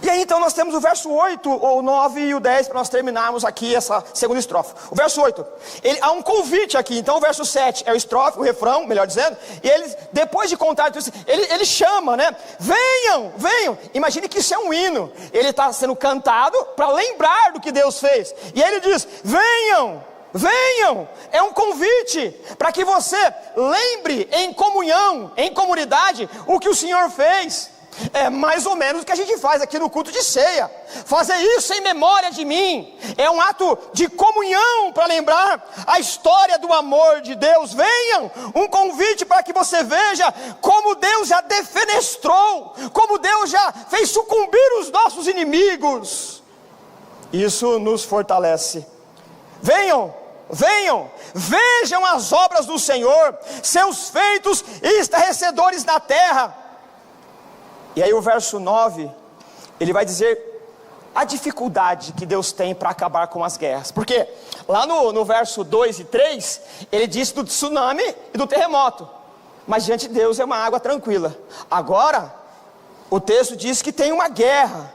E aí então nós temos o verso 8, ou 9 e o 10, para nós terminarmos aqui essa segunda estrofe. O verso 8, há um convite aqui. Então o verso 7 é o estrofe, o refrão, melhor dizendo. E ele, depois de contar tudo isso, ele chama, né? Venham, venham. Imagine que isso é um hino. Ele está sendo cantado para lembrar do que Deus fez. E ele diz: venham, venham. É um convite para que você lembre em comunhão, em comunidade, o que o Senhor fez. É mais ou menos o que a gente faz aqui no culto de ceia. Fazer isso em memória de mim é um ato de comunhão para lembrar a história do amor de Deus. Venham, um convite para que você veja como Deus já defenestrou, como Deus já fez sucumbir os nossos inimigos. Isso nos fortalece. Venham, venham, vejam as obras do Senhor, seus feitos estarrecedores na terra. E aí o verso 9, ele vai dizer a dificuldade que Deus tem para acabar com as guerras. Porque lá no verso 2 e 3, ele diz do tsunami e do terremoto. Mas diante de Deus é uma água tranquila. Agora, o texto diz que tem uma guerra.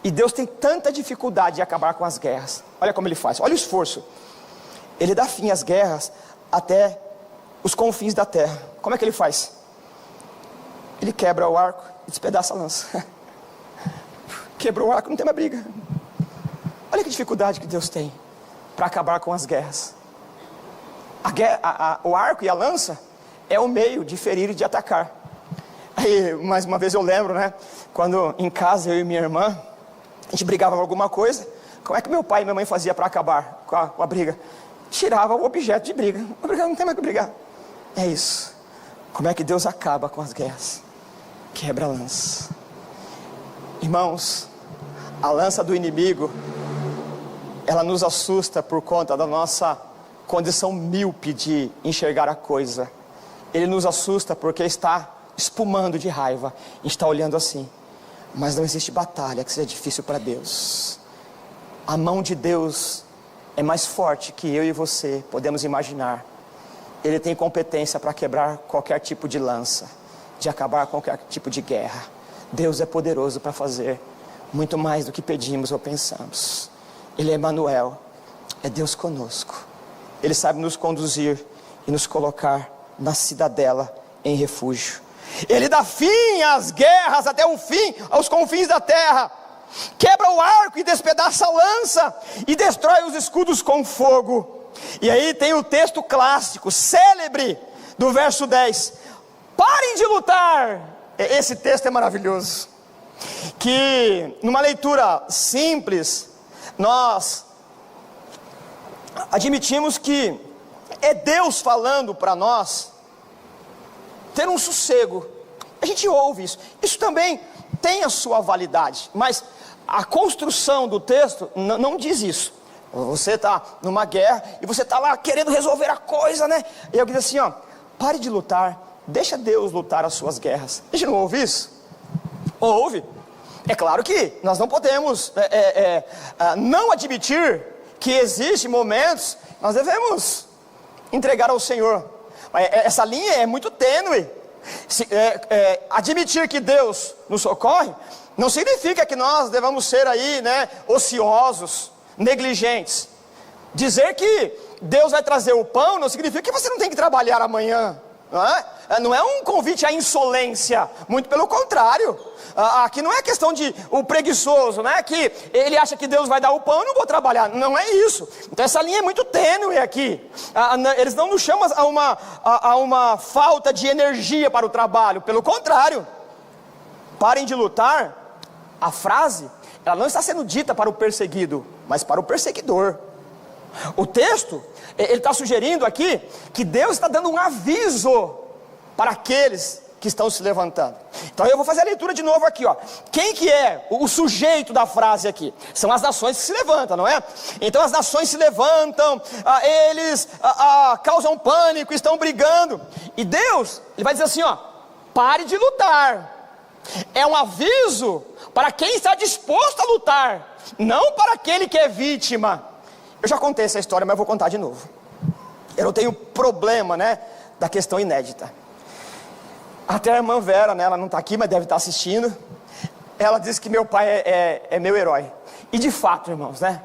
E Deus tem tanta dificuldade de acabar com as guerras. Olha como ele faz, olha o esforço. Ele dá fim às guerras até os confins da terra. Como é que ele faz? Ele quebra o arco e despedaça a lança. Quebrou o arco, não tem mais briga. Olha que dificuldade que Deus tem para acabar com as guerras. O arco e a lança é o meio de ferir e de atacar. Aí, mais uma vez eu lembro, né? Quando em casa eu e minha irmã, a gente brigava por alguma coisa. Como é que meu pai e minha mãe faziam para acabar com a briga? Tirava o objeto de briga. Não tem mais que brigar. É isso. Como é que Deus acaba com as guerras? Quebra a lança. Irmãos, a lança do inimigo, ela nos assusta por conta da nossa condição míope de enxergar a coisa. Ele nos assusta porque está espumando de raiva, está olhando assim. Mas não existe batalha que seja difícil para Deus. A mão de Deus é mais forte que eu e você podemos imaginar. Ele tem competência para quebrar qualquer tipo de lança, de acabar com qualquer tipo de guerra. Deus é poderoso para fazer muito mais do que pedimos ou pensamos. Ele é Emanuel, é Deus conosco. Ele sabe nos conduzir e nos colocar na cidadela em refúgio. Ele dá fim às guerras até o fim, aos confins da terra. Quebra o arco e despedaça a lança e destrói os escudos com fogo. E aí tem o texto clássico, célebre, do verso 10. Parem de lutar. Esse texto é maravilhoso. Que numa leitura simples, nós admitimos que é Deus falando para nós ter um sossego. A gente ouve isso. Isso também tem a sua validade, mas a construção do texto não diz isso. Você está numa guerra e você está lá querendo resolver a coisa, né? E eu digo assim, pare de lutar, deixa Deus lutar as suas guerras. A gente não ouve isso? Ouve. É claro que nós não podemos não admitir que existem momentos nós devemos entregar ao Senhor. Essa linha é muito tênue. Admitir que Deus nos socorre não significa que nós devamos ser aí, ociosos, negligentes. Dizer que Deus vai trazer o pão não significa que você não tem que trabalhar amanhã. Não é um convite à insolência, muito pelo contrário. Aqui não é questão de o preguiçoso, que ele acha que Deus vai dar o pão, eu não vou trabalhar. Não é isso. Então essa linha é muito tênue aqui. Eles não nos chamam a uma falta de energia para o trabalho. Pelo contrário, parem de lutar. A frase, ela não está sendo dita para o perseguido, mas para o perseguidor. O texto, ele está sugerindo aqui que Deus está dando um aviso para aqueles que estão se levantando. Então eu vou fazer a leitura de novo aqui, ó. Quem que é o sujeito da frase aqui? São as nações que se levantam, não é? Então as nações se levantam, eles causam pânico, estão brigando. E Deus, Ele vai dizer assim, ó: pare de lutar. É um aviso para quem está disposto a lutar, não para aquele que é vítima. Eu já contei essa história, mas eu vou contar de novo. Eu não tenho problema, né, da questão inédita. Até a irmã Vera, né, ela não está aqui, mas deve estar assistindo. Ela disse que meu pai é meu herói. E de fato, irmãos, né,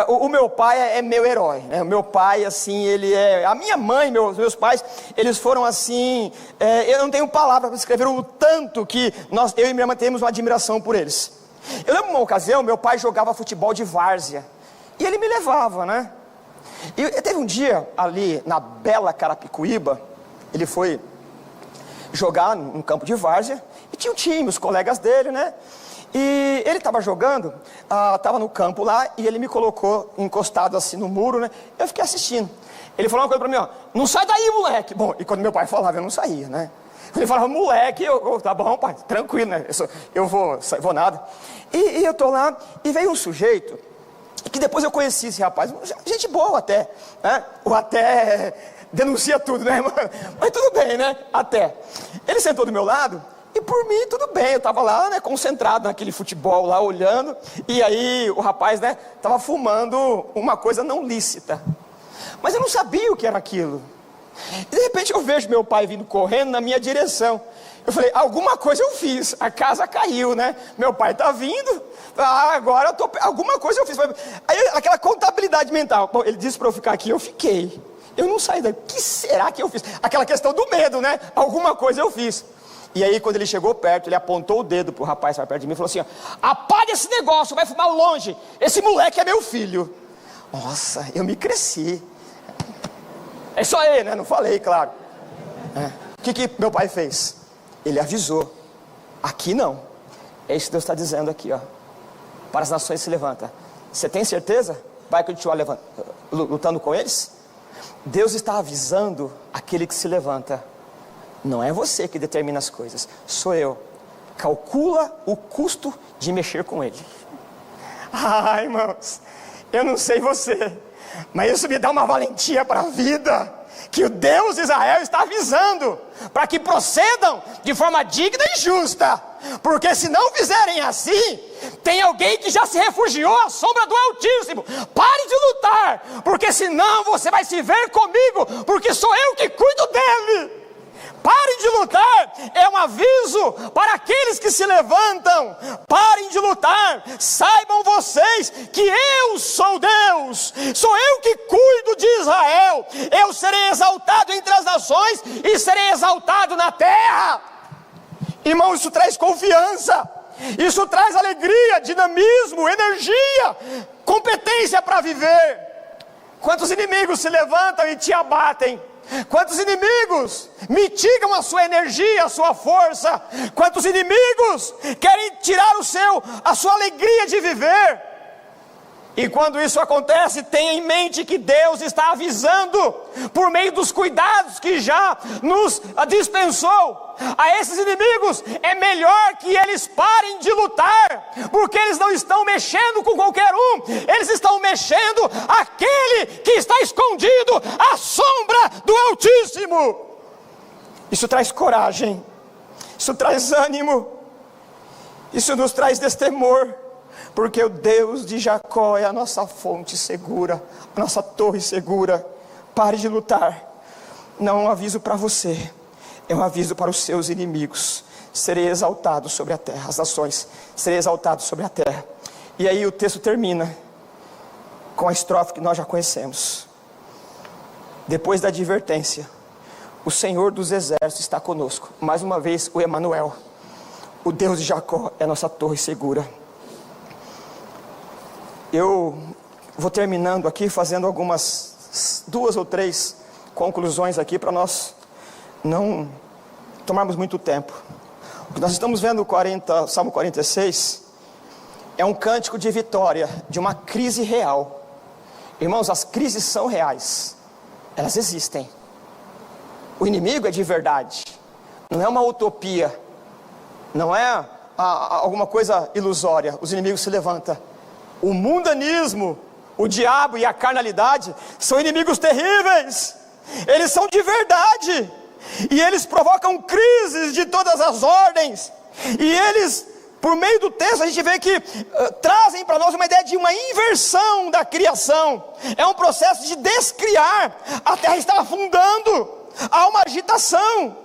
o meu pai é meu herói, né? O meu pai, assim, ele é... A minha mãe, meus pais, eles foram assim... eu não tenho palavra para descrever o tanto que eu e minha mãe temos uma admiração por eles. Eu lembro uma ocasião, meu pai jogava futebol de várzea. E ele me levava, né? E teve um dia ali na bela Carapicuíba, ele foi jogar num campo de várzea, e tinha um time, os colegas dele, né? E ele estava jogando, estava no campo lá, e ele me colocou encostado assim no muro, né? Eu fiquei assistindo. Ele falou uma coisa para mim, ó: não sai daí, moleque. Bom, e quando meu pai falava, eu não saía, né? Ele falava, moleque, tá bom, pai, tranquilo, né? Eu vou nada. E eu tô lá, e veio um sujeito, que depois eu conheci esse rapaz, gente boa até, né? Ou até denuncia tudo, né, irmão? Mas tudo bem, né? Até. Ele sentou do meu lado, e por mim tudo bem, eu estava lá, né, concentrado naquele futebol lá, olhando, e aí o rapaz, né, estava fumando uma coisa não lícita, mas eu não sabia o que era aquilo. E de repente eu vejo meu pai vindo correndo na minha direção. Eu falei, alguma coisa eu fiz, a casa caiu, né? Meu pai está vindo, agora alguma coisa eu fiz. Aí aquela contabilidade mental, bom, ele disse para eu ficar aqui, eu fiquei. Eu não saí daí, o que será que eu fiz? Aquela questão do medo, né? Alguma coisa eu fiz. E aí quando ele chegou perto, ele apontou o dedo pro rapaz que estava perto de mim e falou assim, ó: apaga esse negócio, vai fumar longe, esse moleque é meu filho. Nossa, eu me cresci. É só ele, né? Não falei, claro. O que meu pai fez? Ele avisou, aqui não. É isso que Deus está dizendo aqui, ó: para as nações se levanta. Você tem certeza? Vai continuar lutando com eles? Deus está avisando aquele que se levanta. Não é você que determina as coisas, sou eu. Calcula o custo de mexer com ele. Ai, irmãos, eu não sei você, mas isso me dá uma valentia para a vida, que o Deus de Israel está avisando, para que procedam de forma digna e justa, porque se não fizerem assim, tem alguém que já se refugiou à sombra do Altíssimo. Pare de lutar, porque senão você vai se ver comigo, porque sou eu que cuido dele. Parem de lutar, é um aviso para aqueles que se levantam. Parem de lutar, saibam vocês que eu sou Deus, sou eu que cuido de Israel. Eu serei exaltado entre as nações e serei exaltado na terra. Irmão, isso traz confiança, isso traz alegria, dinamismo, energia, competência para viver. Quantos inimigos se levantam e te abatem? Quantos inimigos mitigam a sua energia, a sua força? Quantos inimigos querem tirar a sua alegria de viver? E quando isso acontece, tenha em mente que Deus está avisando, por meio dos cuidados que já nos dispensou, a esses inimigos é melhor que eles parem de lutar, porque eles não estão mexendo com qualquer um, eles estão mexendo aquele que está escondido à sombra do Altíssimo. Isso traz coragem, isso traz ânimo, isso nos traz destemor, porque o Deus de Jacó é a nossa fonte segura, a nossa torre segura. Pare de lutar. Não é um aviso para você, é um aviso para os seus inimigos. Serei exaltado sobre a terra, as nações, serei exaltado sobre a terra. E aí o texto termina com a estrofe que nós já conhecemos. Depois da advertência, o Senhor dos exércitos está conosco. Mais uma vez o Emanuel, o Deus de Jacó é a nossa torre segura. Eu vou terminando aqui, fazendo algumas 2 ou 3 conclusões aqui, para nós não tomarmos muito tempo. O que nós estamos vendo no Salmo 46 é um cântico de vitória, de uma crise real. Irmãos, as crises são reais, elas existem. O inimigo é de verdade, não é uma utopia, não é alguma coisa ilusória. Os inimigos se levantam. O mundanismo, o diabo e a carnalidade são inimigos terríveis. Eles são de verdade, e eles provocam crises de todas as ordens, e eles, por meio do texto, a gente vê que trazem para nós uma ideia de uma inversão da criação. É um processo de descriar. A terra está afundando, há uma agitação.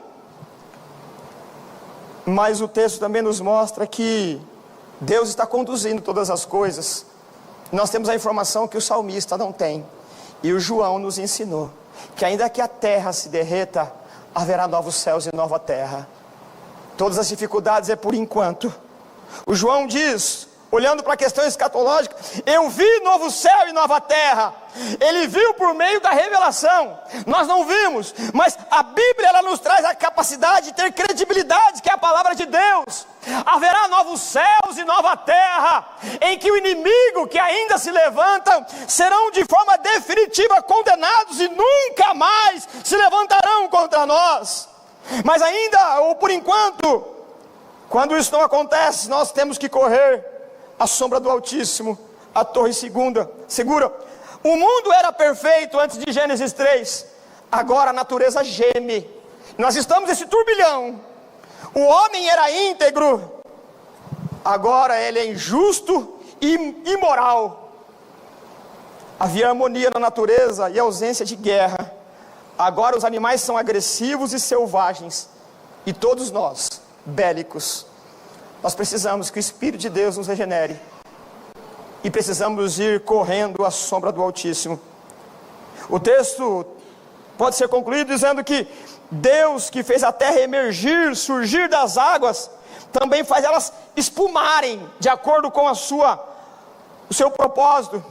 Mas o texto também nos mostra que Deus está conduzindo todas as coisas. Nós temos a informação que o salmista não tem, e o João nos ensinou que ainda que a terra se derreta, haverá novos céus e nova terra. Todas as dificuldades é por enquanto. O João diz, olhando para a questão escatológica, eu vi novo céu e nova terra. Ele viu por meio da revelação, nós não vimos, mas a Bíblia, ela nos traz a capacidade de ter credibilidade, que é a palavra de Deus. Haverá novos céus e nova terra, em que o inimigo que ainda se levanta, serão de forma definitiva condenados, e nunca mais se levantarão contra nós. Mas ainda, ou por enquanto, quando isso não acontece, nós temos que correr à sombra do Altíssimo, a torre segura. O mundo era perfeito antes de Gênesis 3, agora a natureza geme. Nós estamos nesse turbilhão. O homem era íntegro, agora ele é injusto e imoral. Havia harmonia na natureza e ausência de guerra. Agora os animais são agressivos e selvagens, e todos nós, bélicos. Nós precisamos que o Espírito de Deus nos regenere, e precisamos ir correndo à sombra do Altíssimo. O texto pode ser concluído dizendo que Deus, que fez a terra emergir, surgir das águas, também faz elas espumarem de acordo com o seu propósito.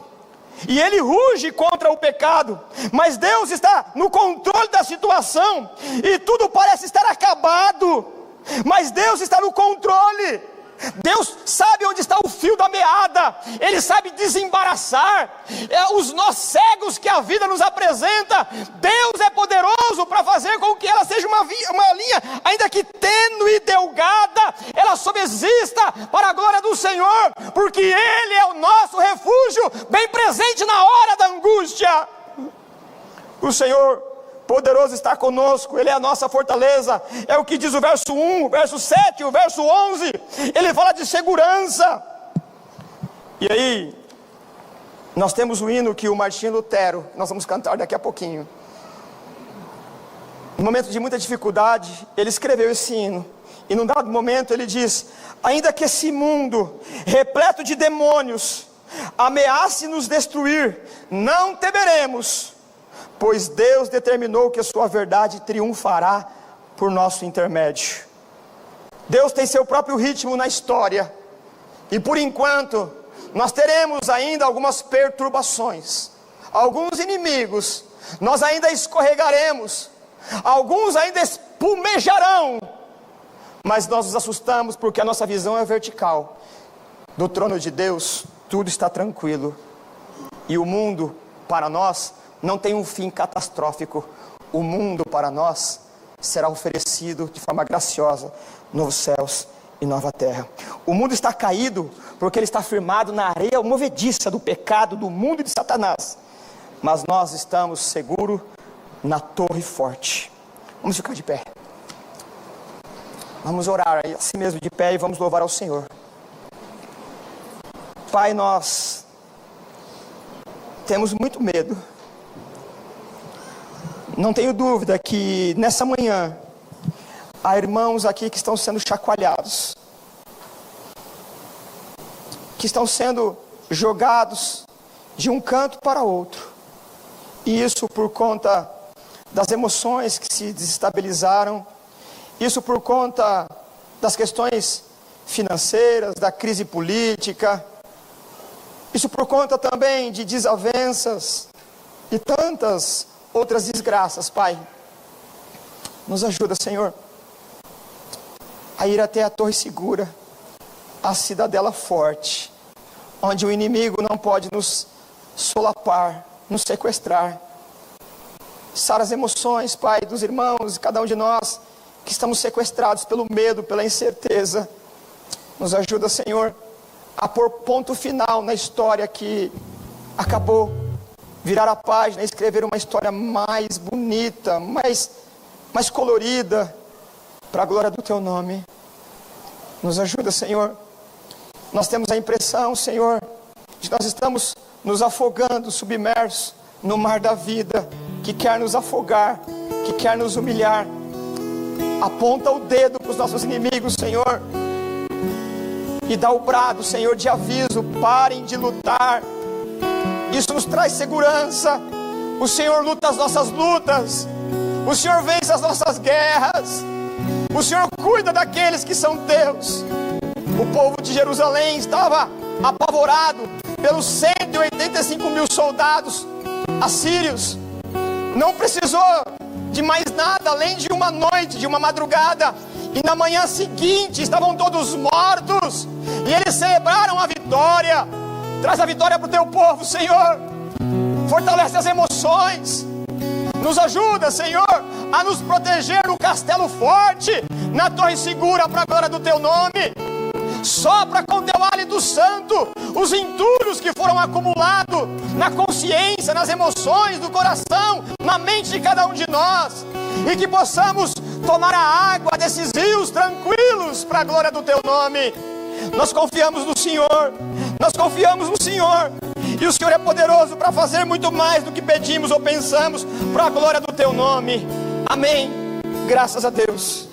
E ele ruge contra o pecado, mas Deus está no controle da situação, e tudo parece estar acabado, mas Deus está no controle. Deus sabe onde está o fio da meada, Ele sabe desembaraçar os nós cegos que a vida nos apresenta. Deus é poderoso para fazer com que ela seja uma linha, ainda que tênue e delgada, ela subsista para a glória do Senhor, porque Ele é o nosso refúgio, bem presente na hora da angústia. O Senhor poderoso está conosco, Ele é a nossa fortaleza. É o que diz o verso 1, o verso 7, o verso 11. Ele fala de segurança. E aí, nós temos o hino que o Martinho Lutero, nós vamos cantar daqui a pouquinho. No momento de muita dificuldade, ele escreveu esse hino. E num dado momento ele diz: ainda que esse mundo, repleto de demônios, ameace nos destruir, não temeremos, pois Deus determinou que a sua verdade triunfará por nosso intermédio. Deus tem seu próprio ritmo na história, e por enquanto nós teremos ainda algumas perturbações, alguns inimigos, nós ainda escorregaremos, alguns ainda espumejarão, mas nós nos assustamos porque a nossa visão é vertical. Do trono de Deus tudo está tranquilo, e o mundo para nós não tem um fim catastrófico. O mundo para nós será oferecido de forma graciosa, novos céus e nova terra. O mundo está caído porque ele está firmado na areia movediça do pecado, do mundo e de Satanás, mas nós estamos seguros na torre forte. Vamos ficar de pé, vamos orar assim mesmo de pé, e vamos louvar ao Senhor. Pai, nós temos muito medo. Não tenho dúvida que nessa manhã há irmãos aqui que estão sendo chacoalhados, que estão sendo jogados de um canto para outro, e isso por conta das emoções que se desestabilizaram, isso por conta das questões financeiras, da crise política, isso por conta também de desavenças e tantas outras desgraças. Pai, nos ajuda, Senhor, a ir até a torre segura, a cidadela forte, onde o inimigo não pode nos solapar, nos sequestrar. Sara as emoções, Pai, dos irmãos, cada um de nós que estamos sequestrados pelo medo, pela incerteza. Nos ajuda, Senhor, a pôr ponto final na história que acabou, virar a página, escrever uma história mais bonita, mais colorida, para a glória do Teu nome. Nos ajuda, Senhor. Nós temos a impressão, Senhor, de que nós estamos nos afogando, submersos no mar da vida, que quer nos afogar, que quer nos humilhar. Aponta o dedo para os nossos inimigos, Senhor, e dá o brado, Senhor, de aviso: parem de lutar. Isso nos traz segurança. O Senhor luta as nossas lutas, o Senhor vence as nossas guerras, o Senhor cuida daqueles que são teus. O povo de Jerusalém estava apavorado pelos 185 mil soldados assírios. Não precisou de mais nada além de uma noite, de uma madrugada, e na manhã seguinte estavam todos mortos, e eles celebraram a vitória. Traz a vitória para o teu povo, Senhor. Fortalece as emoções. Nos ajuda, Senhor, a nos proteger no castelo forte, na torre segura, para a glória do teu nome. Sopra com teu hálito santo os entulhos que foram acumulados na consciência, nas emoções do coração, na mente de cada um de nós, e que possamos tomar a água desses rios tranquilos para a glória do teu nome. Nós confiamos no Senhor, nós confiamos no Senhor, e o Senhor é poderoso para fazer muito mais do que pedimos ou pensamos, para a glória do teu nome. Amém. Graças a Deus.